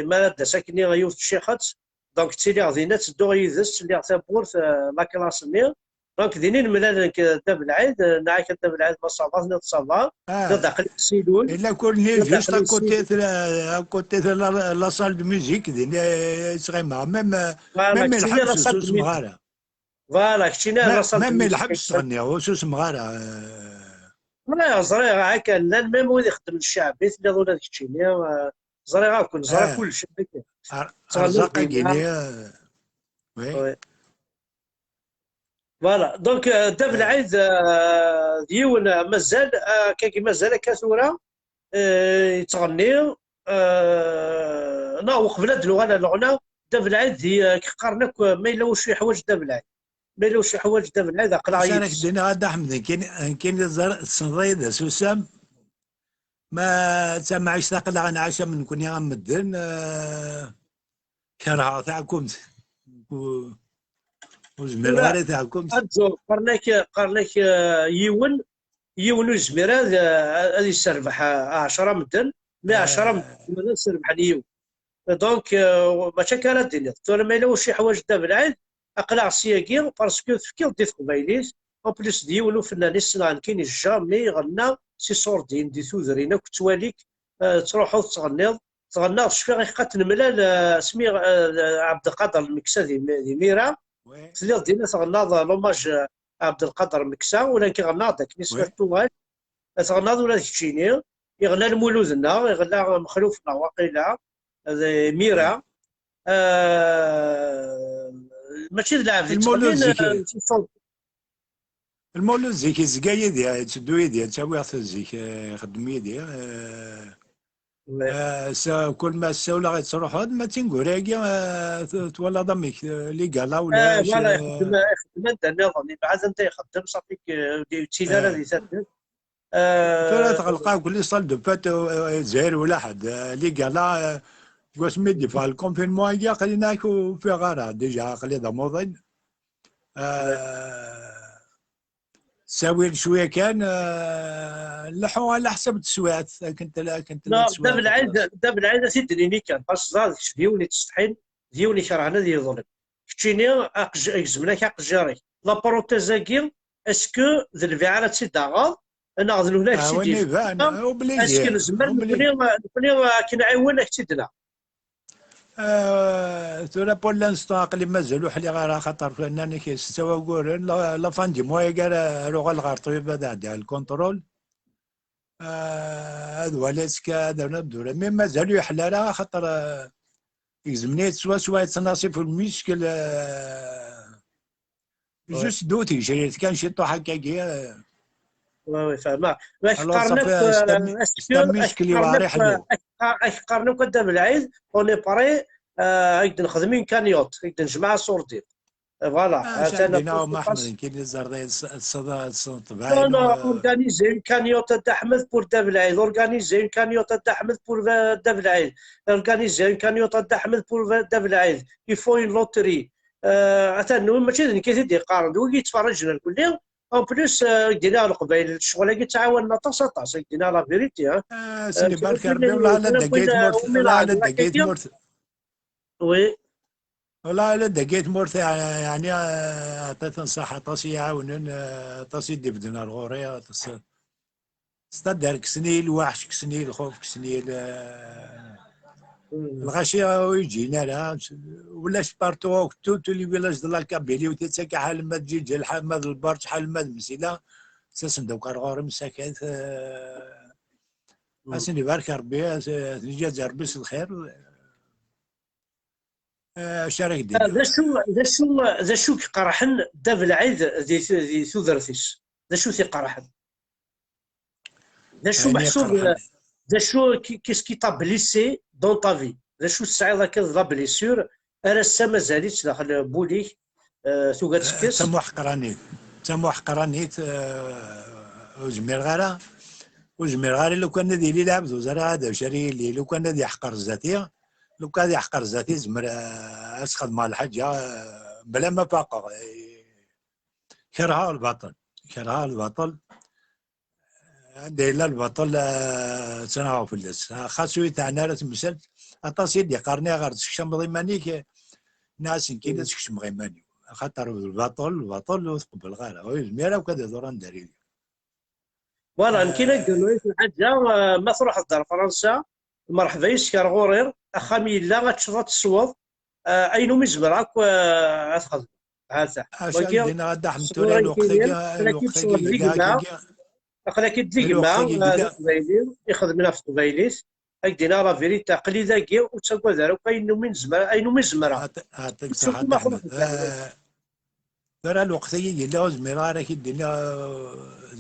مالاد ساكنين غيوث الشيخات دونك تيلي غادينا تدو غيدس اللي تابورت لا كلاس نيل دونك دينين ملال دابا العيد نعاك دابا العيد ما صافاش نيت صافا داخل السيدون الا كون جوست كوتي لا سال دو ميوزيك ديال صغيمه ميم الحبس سوس مغاره. فوالا كتينا لا سال ميم الحبس تغني سوس مغاره. لا زريغه هكا لا ميم وين يخدم الشعبي اللي ظل هذيك الشيء زريغه كل زرا كلشي رزاقه كينيا وي. فوالا دونك دابا العيد ديون مازال كي مازال كثوره يتغني ناو قبل هاد اللغه الغنى دابا العيد كيقارنك ما الا واش يحواج دابا العيد ما الا واش يحواج دابا العيد عقل عيد. شارك دينا غدا احمد كاين الصنريد سوسام ما تسمع يشتاق لها نعشى من كوني غمدن كرهه تاعكم وزميل غير تاعكم قارنك يون وزمير هذا يسربح 10 مدن 110 مدن يسربح اليوم دونك ماشي كانت الدنيا تقول ما الا واش يحواج دابا العيد اقلع سياكي باسكو تفكير دي قبايليس اون بليس ديون فنانين الصناعه كاين جامي غنى سي صوردين دي ثوذرين كتواليك تروحوا تغنيض شفي غيقات الملال سمي عبد القادر المكسا دي ميرا تليض دينا تغناض لوماج عبد القادر مكسا، ولكن غناض داك نسبة التوال تغناض ولا تشيني يغنى المولودنا، يغنى مخلوفنا واقيلا ميرا. ماشي د العاب المولود تقدين زيك، المولود زيك يزكا يدي تدو يدي تساوي زيك يخدم يدي. كل ما الساولة غتروح ما تنقول تولى ضمك لي قالا ولا فوالا يخدم انت النظام بعد انت يخدم صافي التيزانه اللي تدير. ترى تغلقا كل صال دو فات زاير ولا حد لي قالا واش ميدي فال الكونفينمون يا خلينا في غارة ديجا خلي ذا موضين ساوي شويه كان لحو على حسب التسويات كنت لا دا بالعيد سيدني كان باش زاد ديوني تستحيل ديوني شرعنا ديال ظلم كتشيني اكزمنا كاقجاري لا بروتيزاكي اسكو ذا الفعالة تسيداغا انا غادي نقول لك سيدي اسكو نزمر نقولي كنعاون كتيدنا. ترى بور لانستون قلي مازالو حلي غير خاطر فانني كيستوى كورن لا فان دي موي قال روغ الغرطوي بدا ديال الكونترول هذا ولاتك هذا نبدو مي مازالو يحلى راه خاطر يلزمني سوا يتناصف في المشكل جوست دوتي شريت كان شي طوح هكاكي. وي فاهمة. واش قارنو كدا بالعيد اوني باري هكدا نخدم كانيوت هكدا نجمع صورتي فوالا. عندنا ما احمد كاين اللي زرد الصدى انا اورغانيزي كانيوت تاع احمد بور دا بالعيد، اورغانيزي كانيوت تاع احمد بور دا بالعيد، اورغانيزي كانيوت تاع احمد بور دا بالعيد يفو اون لوتري. حتى ماشي كيزيد يقارن هو كيتفرجنا الكل اون بليس دينا القبائل الشغل اللي تعاوننا طاس دينا لا فيريتي. سيدي بارك ربي والله على دقيت مورت والله على دقيت مورت وي والله على دقيت مورت يعني عطيت نصيحة طاسي يعاونن طاسي يدي بدنا الغورية ستادر كسني الوحش كسني الخوف كسني الغاشية ويجينا لها ولا سبارتو توت اللي فيلاج دو لا كابيلي وتتساكا حال ما تجي حال ما البرج حال ما المسيلة ساسن دوك الغور مساكات اسني بارك ربي نجي ربي الخير شارك الدنيا. ذا شو كيقرحن دا بالعيد ذي ثوذرثيس ذا شو تيقرحن ذا شو محسوب ذا شو كيسكي تا بليسي دون تا في ذا شو السعيد هكا لا بليسيور راه مازاليتش داخل بوليك ثوغا تسكس تمو حقرانيت وزمير غارة وزمير غاري لو كان نادي لي لعب وزرا هذا شاري لي لو كان نادي يحقر الذاتيه لو كان يحقر ذاتي زمر اسخد مع الحاجه بلا ما فاقه كرها البطل عندي لا البطل تناو في اللس خاصو تاع نار تمثل اطاس يدي قرني غير تشم ضيمانيك ناس كاين تشم غيماني خاطر البطل وتقبل غير هو زميره وكذا دوران داري فوالا يمكن نقولوا الحاجه ما تروح لدار فرنسا مرحبا يسكر غورير اخامي لا غتشرط الصوض اينو مزبراك غتخدم هذا عندنا غدا حمتونا الوقت اقلا كيديك مع القبايلين يخدمنا في القبايليت هكدينا لا فيريتا قلي ذاكي وتساكوا ذا اينو من زمرا اينو من زمرا يعطيك الصحة ترى الوقت يلا زميرا راه كيدينا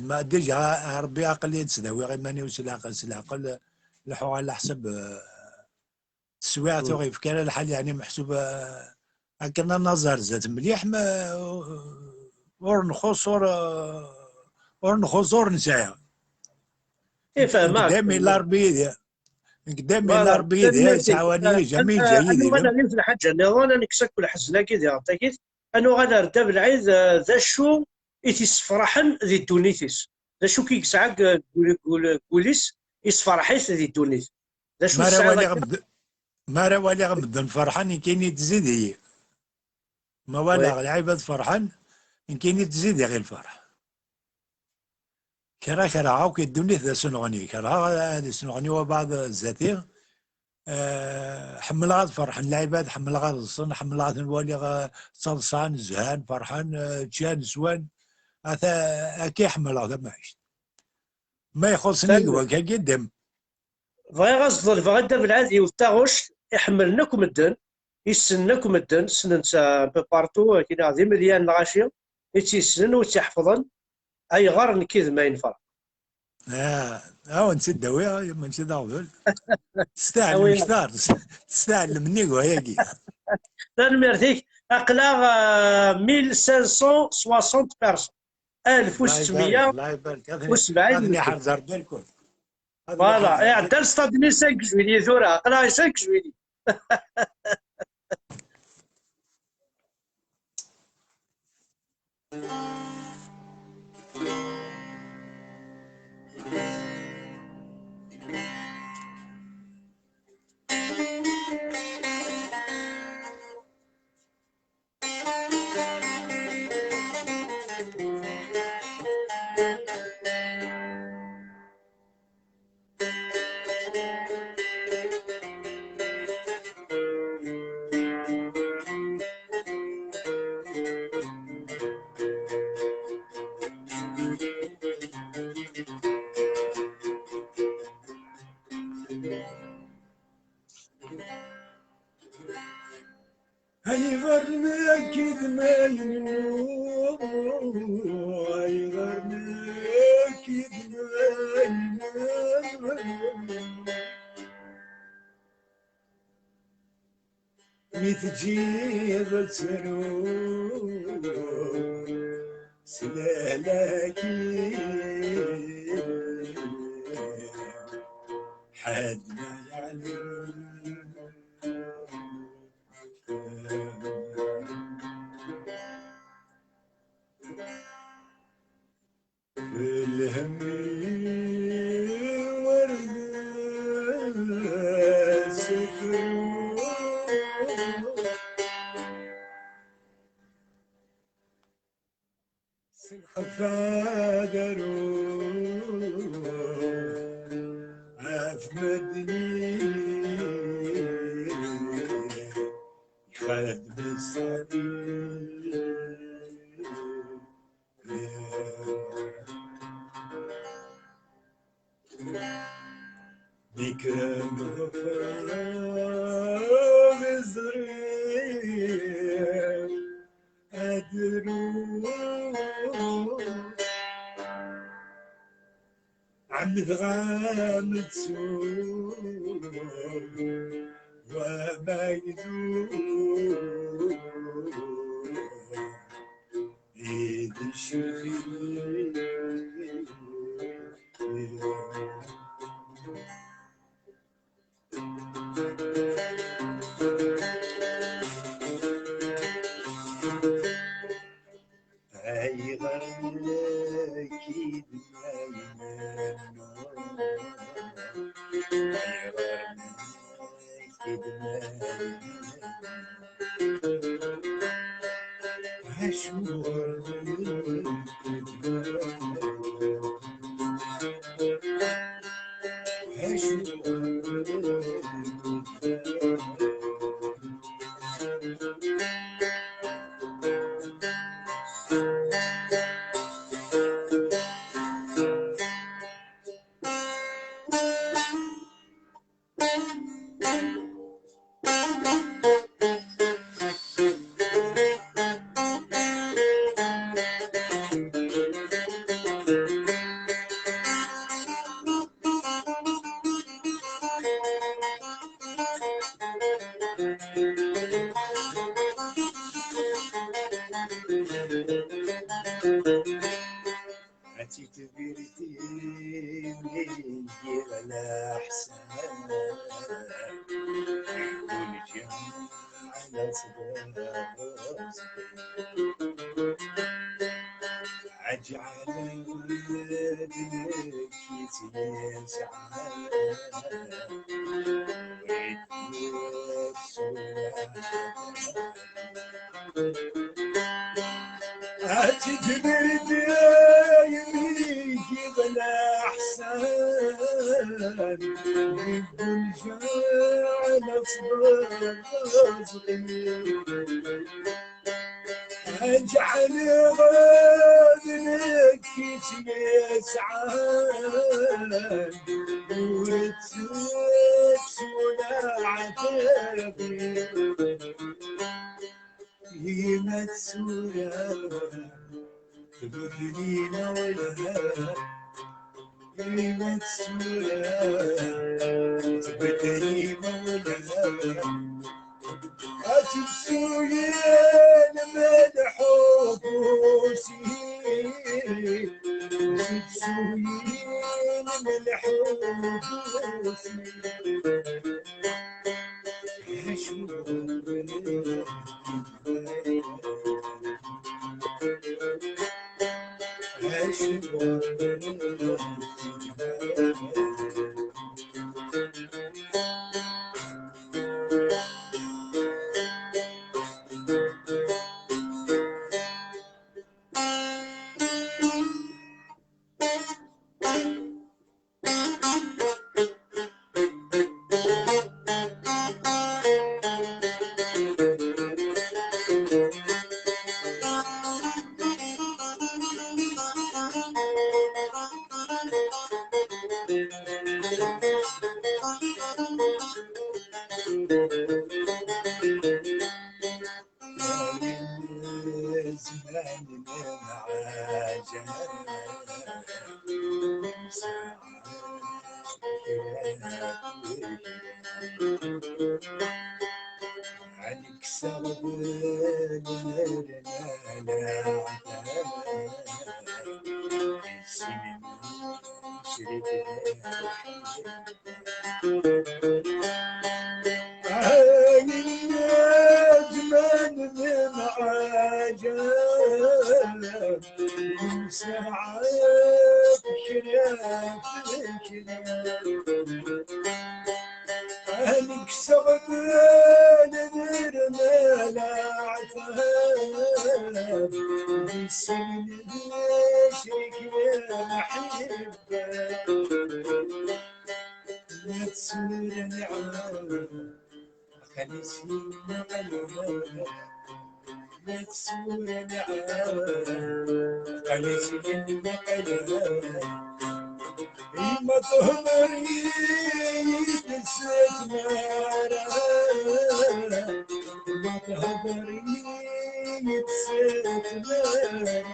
ما ديجا ربي عقلي تسداوي غير ماني وسلاقل لحو على حسب السوايع غير في كان الحال يعني محسوبه هكذا النظر زاد مليح ما ورنخص نسايا قدامي الاربيد تعاوني جميل جيد انا نفس الحاجه انا نكسك ولا حزنا كذا عطيك انا غادا ردا بالعيد ذا شو يتسفرحن ذي دونيتيس ذا شو كيسعك كوليس يسفرحيس ذي دونيت ذا شو ما راه والي غمدن فرحان كاين تزيد هي ما ولا العباد فرحان كاين تزيد غير الفرح كرا عاو كيدوني ذا سنغني كرا هذا سنغني وبعض الزاتير حمل غاد فرحان العباد، حمل غاد الصن، حمل غاد نولي تصلصان زهان فرحان تشان زوان اكي حمل غاد معيش ما يخصني تم. قوا قدام. بغا غزل بغا دا بالعادي وتاغوش يحملنك مدن يسنك مدن سننسى ببارتو كي غادي مليان الغاشي يتيسنن ويتحفظن اي غار نكيد ما ينفع. نسيت داوي ما نسيت داوي تستاهل اوي المشتار تستاهل مني وهيك. تنميرتيك اقلا 1560 بيرسون الله يبارك 1670. الله يبارك هذني حرزر بالكل. فوالا عدل ستادني 5 جويلية ثورة اقلا 5 جويلية. هاي غرنا اكيد ما ينوم، هاي غرنا اكيد ما ينوم، متجيب السنون سلالاكي حد ما يعلم الهم ورد سكون فادرون أفمدني خد بالصديق بكرم غفار بزريق أدرون عم ذغام تسور وما يدور إيد الشغيل أي غرناكي عتيت بيرتي منين ندير على حساب ونجم على صداق عجعل ولادك يتيان سعاد ويتوب سواد عتيت بيرتي يجيب الأحسان يقول جاعل نصبر أجعل غادرك يسعى ورتك سولا عتابي هي تسولا تبدلينا ولا هي تسولا تبدلينا ولا أتبسوين من حبوسي أتبسوين من حبوسي عليك سربان عليك سغبان نرمال عتاب بسن بشرك يا محبة لا تسور نعمة خليسينا قلبها لا تسور نعمة خليسينا قلبها ما تهمني تنسيت نارا ما تهمني تنسيت نارا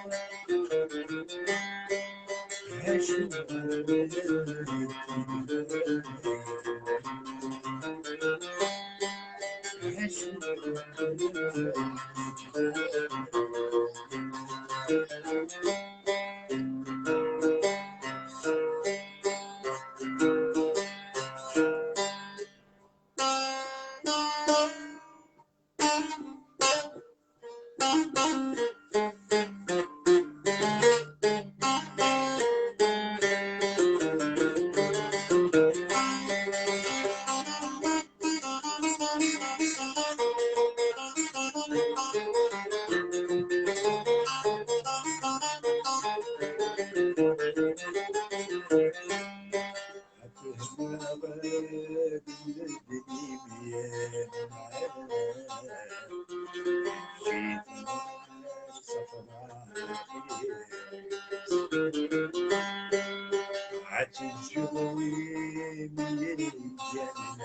عتجوي من الجنة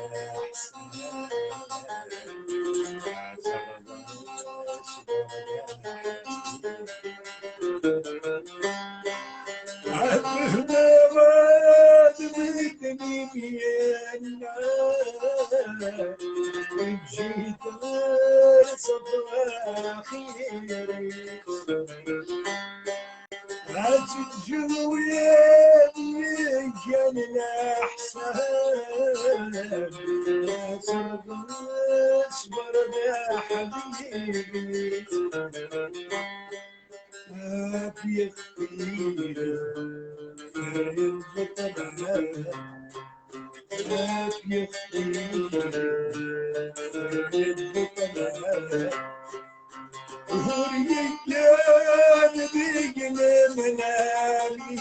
عتهنا غاد بدني بينا جيت صفا خيري عتجوي كان الأحسان اصبر يا حبيبي ما في خير ما في خير ورجال بيجن منامي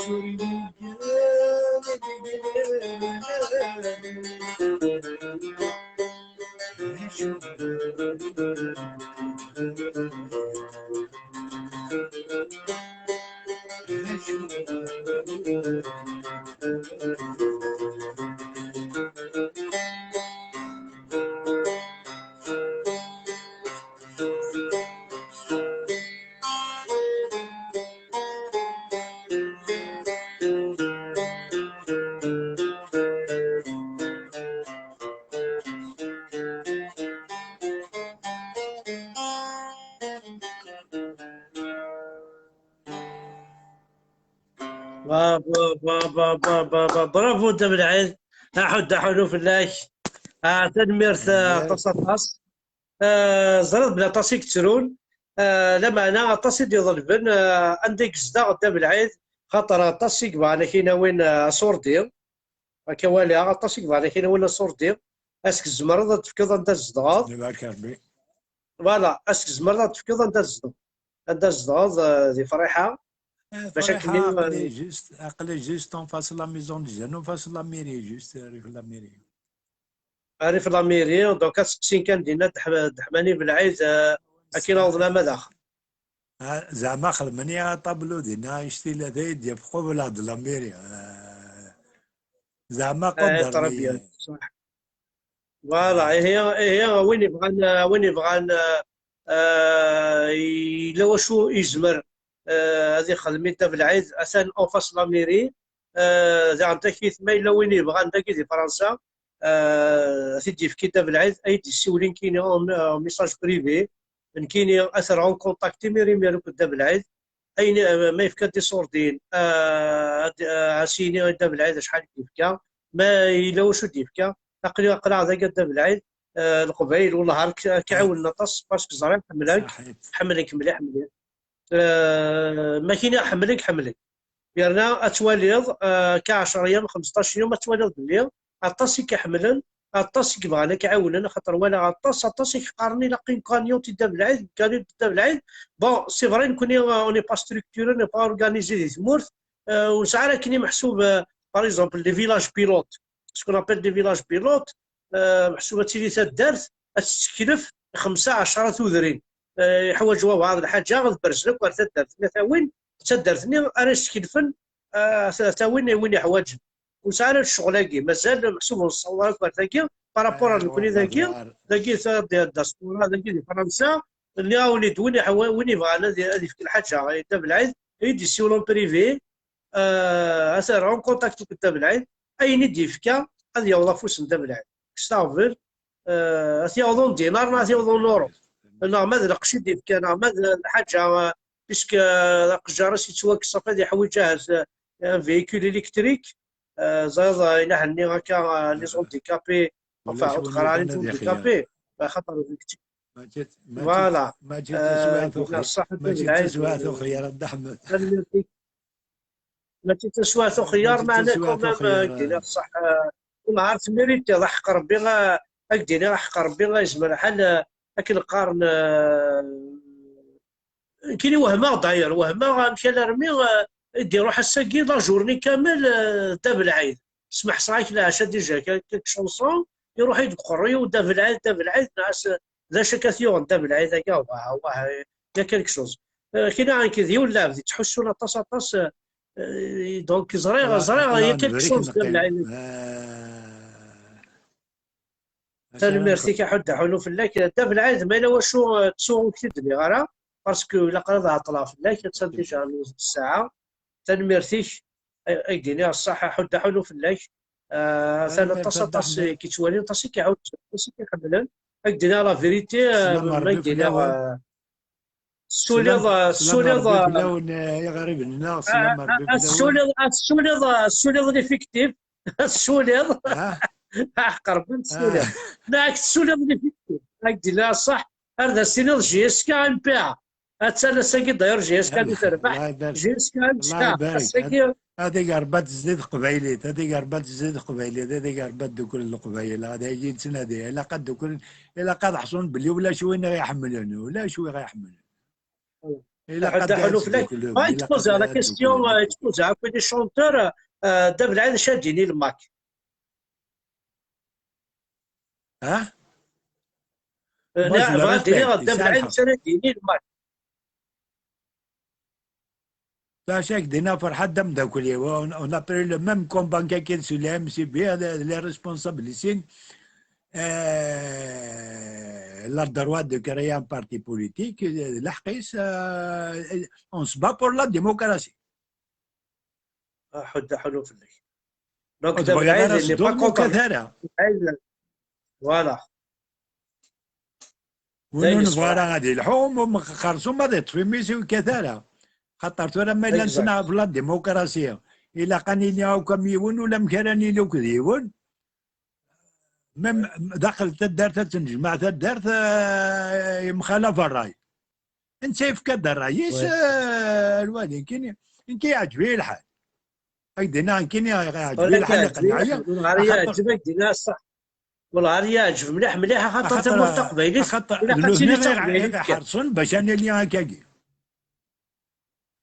ورجال برافو انت بالعيد. حد حلو في الله. تنميرت تصاطاس. زرد بلا طاسيك تسرون. لا معنى طاسي دي ظلبن عندك زدا غدا بالعيد خاطر طاسيك معنا كاينه وين صوردير هكا والي طاسيك معنا كاينه وين صوردير اسك الزمرض تفكض انت الزدغاض. يبارك ربي. فوالا اسك الزمرض تفكض انت الزدغاض. انت الزدغاض ذي فرحه باش فرحة عقلي جوست اون فاس لا ميزون دي جانو فاس لا ميري جوست ريف لا ميري. عارف لا ميري دونك سكسين كان دينا دحماني بالعيد اكيد وضنا مداخل. زعما خدمني طابلو دينا يشتي لهذا ديال قبل هاد لا ميري زعما تربيه قدرني. صح. فوالا هي وين يبغان الا واشو يزمر هذه خدمتها بالعيد اثان اون فاس لا ميري ذا عندك كيثما الا وين يبغى عندك في فرنسا تدي في كتاب العيد اي تسولين كاين ميساج بريفي كاين اثر اون كونتاكتي ميري ميرو كتاب العيد اين ما يفكا دي صوردين عسيني كتاب العيد شحال يفكا ما الا واش يفكا تقريبا قرا ذا كتاب العيد القبيل والنهار كعاون نطس باسكو زرير حملك مليح مليح ما كاين حملك يرنا اتواليض ك10 ايام 15 يوم اتواليض بالليل عطاسي كيحملن عطاسي كيبغانا كيعاوننا خاطر ولا عطاسي كيقارني لاقين كانيون تدا بالعيد كانيون تدا بالعيد بون سي فري نكوني اوني با ستركتوري ني با اورغانيزي دي ثمورت وساعات كاينين محسوب باغ اكزومبل لي فيلاج بيلوت سكون ابل دي فيلاج بيلوت محسوبه تيلي تدارت تتكلف 15 ثوذرين يحوج بعض الحاجه غتبرز لك وتدارت ثلاثه وين تدارتني انا تكلفن ثلاثه وين يحوج وساعات الشغل مازال محسوب نصور ذاكي بارابور نكوني ذاكي ديال الدستور ذاكي ديال فرنسا اللي وليد وين يبغى هذه في كل حاجه يبدا بالعيد يدي سيولون بريفي اثر اون كونتاكت كتاب العيد اي ندي فكا هذه يوضا فوس نتا بالعيد كستافل يوضون دينار ما يوضون نورو لا ماذا لقشي دي فكا ماذا حاجه بيسك القجاره سيتواك صافي هذه حويجه فيكول الكتريك زاد الى هني هكا لي زون ديكابي enfin تقرا لي زون ديكابي خاطر فوالا ما جيت تسوات صح ما جيت تسوات خيار الدحمد ما تتسوات خيار معنا كومام دينا صح ونهار تمريت راه حق ربي دينا راه حق ربي يزمر حال اكل قارن كاين وهمه داير وهمه مشى لرمي يديروا حساكي لا جورني كامل دا بالعيد سمح صايك لا عشا ديجا كيك شونسون يروح يدقري ودا بالعيد ناس لا شكاثيون دا بالعيد هكا واه يا كيك شوز كاين عن كذي ولا بدي تحسوا طاس دونك زريغ يا كيك شوز دا بالعيد تنميرتي كحد حلو في الله دا بالعيد ما الا واشو تسوق كثير لي غير باسكو الا قرا عطلا في الله كتصل ديجا نص الساعه تنميرتيك ايديني الصحه حد حلو في الله ثاني طاس كيتوالي طاسي كيعاود طاسي كيحملن ايدينا لا فيريتي ما يدينا السوليض يا غريب الناس السوليض ليفيكتيف السوليض قرب السوليض لا السوليض ليفيكتيف ايدينا صح هذا السوليض جي اس كا ام بي ا اتسنى ساكي داير جي اس كا تربح جي اس كا هذه قربات زيد قبيلات هذه قربات زيد قبيلات هذه قربات دوكل القبيله هذا يجي تنادي الا قد دوكل الا قد حصون بلي ولا شويه غيحملون ولا شويه غيحملون الا قد حلو فلاك تبوز لا كيستيون تبوز عفوا دي شونتور دابا العيد شاديني الماك. Moi, je le بغا ديني respecte, دابا c'est العيد الحق. شاديني الماك. لا شك دينا فرحة دم دا كل يوم. On a pris le même combat qu'un sur les MCB, les responsables ici. La droite de créer un parti politique, l'AHQIS, on se bat pour la démocratie. حلو في الليل. دونك دابا وتبغي العيد غير اللي با صدور كونتر. مكثرة. فوالا. ونون فوالا غادي الحوم ومخرصوم غادي يطفي ميسي وكثرة. خاطر ترى ما إلا نصنع في لا ديمقراطية إلا قانيني هاو كميون ولا مكراني لو كذيون مم دخلت الدارت تنجمع الدارت مخالف الراي انت في كذا الرئيس الوالي كاين كيعجبيه الحال هكذا كاين يعجبيه الحال قنعيه نهار يعجبك دينا صح والله يعجب مليح مليح خاطر انت مرتق بعيد خاطر هنا يحرصون باش انا اللي هكاكي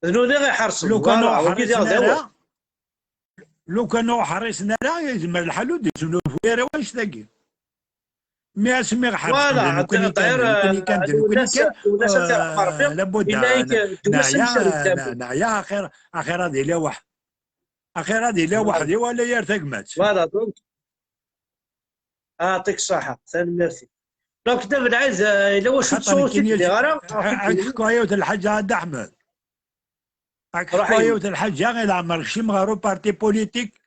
ذنوني غيحرصوا لو كانوا حريصنا لا يلزم الحل وديسونو فويرا واش ذاكي مي اسمي حرص فوالا كون كان لابد نعيا اخر هذه لا واحد اخر هذه لا وحدي ولا يرتق مات فوالا دونك يعطيك الصحة ثاني ميرسي دونك دابا العايز الا واش تصوتي لي راه حكايه الحاج عبد احمد حكايه الحاج غير عمرك شي مغارو بارتي بوليتيك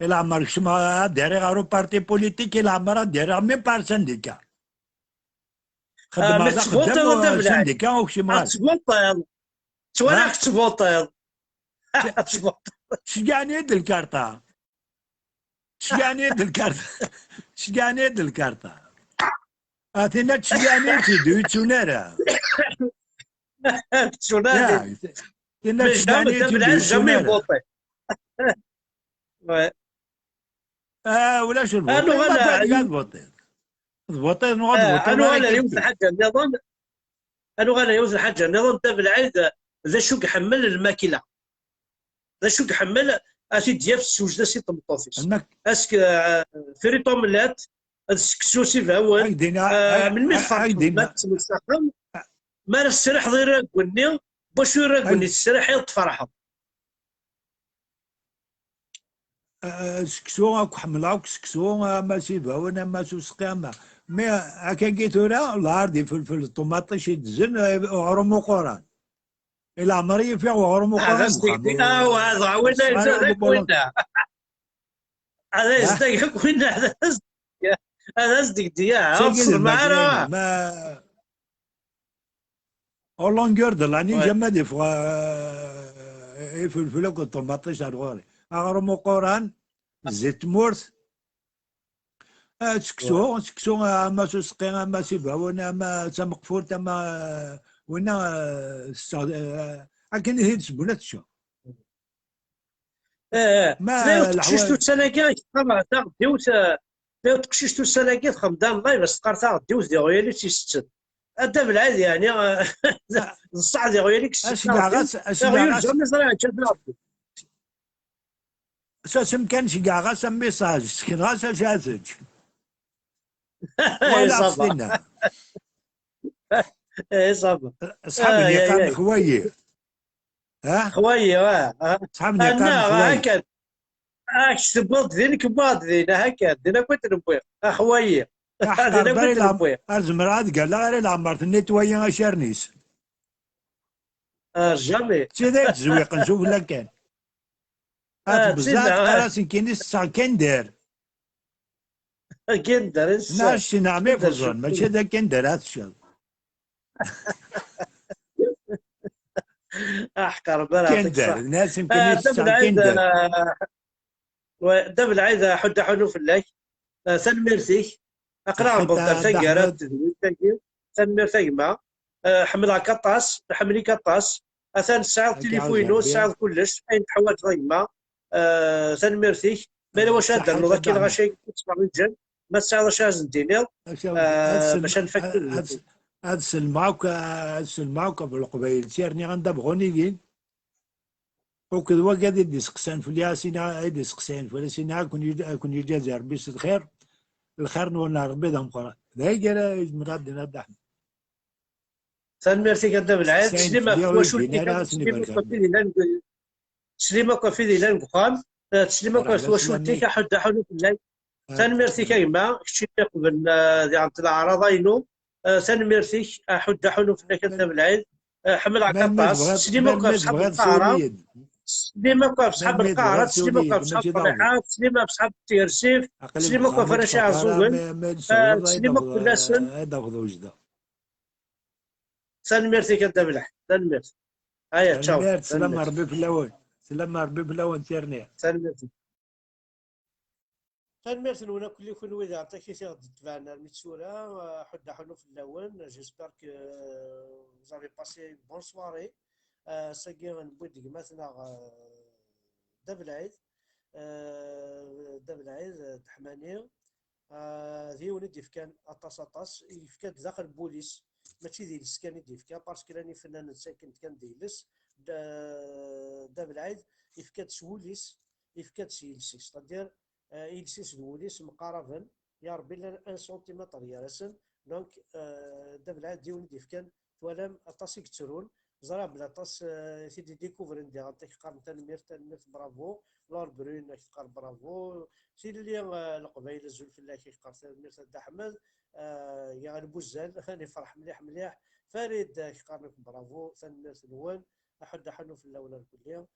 إلا عمرك شي ديري غارو بارتي بوليتيك إلا عمرها ديري ميم بار سانديكا خدم هذا خدام سانديكا وشي مغار تبوطيل توالاك تبوطيل شقعني يد الكارطة شقعني يد الكارطة شقعني يد الكارطة أثناء تشقعني تدو يتسونارا تسونارا أثناء تشقعني تدو يتسونارا ولا شو البوطيل ما بعد قال بوطيل البوطيل نغض بوطيل أنا غالا يوز الحاجة النظام أنا غالا يوز الحاجة النظام دابا العيد ذا شو يحمل الماكلة ذا شو يحمل أسي ديال السوجدة سي طمطوفيس اسك فري طوملات السكسوسي فهوان من مين ما تسمى ما السرح ضير راكوني باش يراكوني السرح يطفرحهم سكسو حملاوك سكسو ماشي باونا ما سوسقيا مي هكا كيتورا العردي في الطوماط شي تزن عرمو قران الى عمري فيه عرمو قران هذا عوينا يزيدك وينا هذا يزيدك وينا هذا يزيدك دياها افصل معنا ما اولونغور دو لاني جمادي في الفلوك الطوماط شارغوري أغرمو قران زيت مورث سكسو ما سوسقي ما سيبها ونا ما تمقفول تما ونا لكن هي تسبونات الشهر ما تقشيشتو السناكي طبعا ديوت تقشيشتو السناكي خمدان الله بس تقرطا ديوت دي غيالي تيستن هذا بالعاد يعني الصح دي غيالي اساسا كان شي كاع غاسا ميساج سكن غاسا شازج ولا صدينا اي صافا اصحاب اللي كان خويه خويه صحابنا كان خويه هكا تبوط ذيك بعض ذينا هكا دينا كنت نبوي خويه دينا كنت نبوي ازمراد قال لا غير العمرت النيتويا شارنيس جامي تي تزويق نشوف لا كان بزاف راسي كاين كندير كندير ناش نعمي في الظن ماشي هذا كندير هذا الشغل احقر بلا كندير الناس يمكن كندير دابا العيد حلو في الليل ثان ميرسي اقرا البطل تاكيرات ثان ميرسي ما حملها كطاس حملي كطاس ثان ساعه تليفونو ساعه كلش اين تحوات ضيمه ثان ميرسي ما واش هذا ذاك غاشي تسمع الجن ما تساعد شاز ندير باش نفكر هاد السلماوك بالقبيل سيرني غندبغوني وكذا قاعد يدي سقسان في الياسينا يدي سقسان في الياسينا كون يجازي ربي الخير نولنا ربي ذا مقرا ذا قال مراد نادح سنميرتي كدا بالعاد سقسان في تسليما واش ولدي اليوم كان راسني تسليما بركان كوفي لان تسليما كوفي لان بقام تسليما كوفي مرحبا واش ولدي سلامي كحد حلو في الليل سنميرتي كيما كشتي قبل ذي عن العراض اينو سنميرتي حد حلو في كدا بالعاد حمل عكاطاس سليما كوفي مالميت صحاب بغات القاره سوليد سليما كوفي صحاب مالميت القاره بغات سليما كوفي سوليد صحاب ماشي ضغط الطريحات سليما بصحاب التيرسيف عقلي سليما كوفي مقامات رشي فقرة عزوغن ما يصور سليما كلاسن يضغط وجده سنميرتي كدا بالعاد سنميرتي هيا تشاو الميرت سلام سنميرتي ربي في الاول سلام ربي في الاول تيرني سنميرتي تنميرت نونا كل يكون ويدا عطاك كي تبعنا المتسورة حنا حنو في اللون جيسبر كو زافي باسي بون سواري ساكي غنبوي ديما داب العيد داب العيد تحماني ذي ولد يفكان اطاس يفكان داخل البوليس ماشي ديال السكان يفكان باسكو راني فنان ساكن كان ديلس داب العيد يفكان سوليس يفكان سيلسي ستادير إلسيس دوليس مقاربا يا ربي لنا 1 سنتيمتر يا رسم دونك داب العاد ديون ديفكان توالام اطاس يكترون زرا بلا طاس سيدي ديكوفرين دي غنطيك قارن تنميرت برافو لور برون كيقار برافو سيدي اللي القبايله الزول فلاح كيقار تنميرت دا احمد يا البوزال هاني فرح مليح مليح فريد كيقارنك برافو تنميرت نوان حد حنو في الاولى الكليه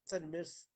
تنميرت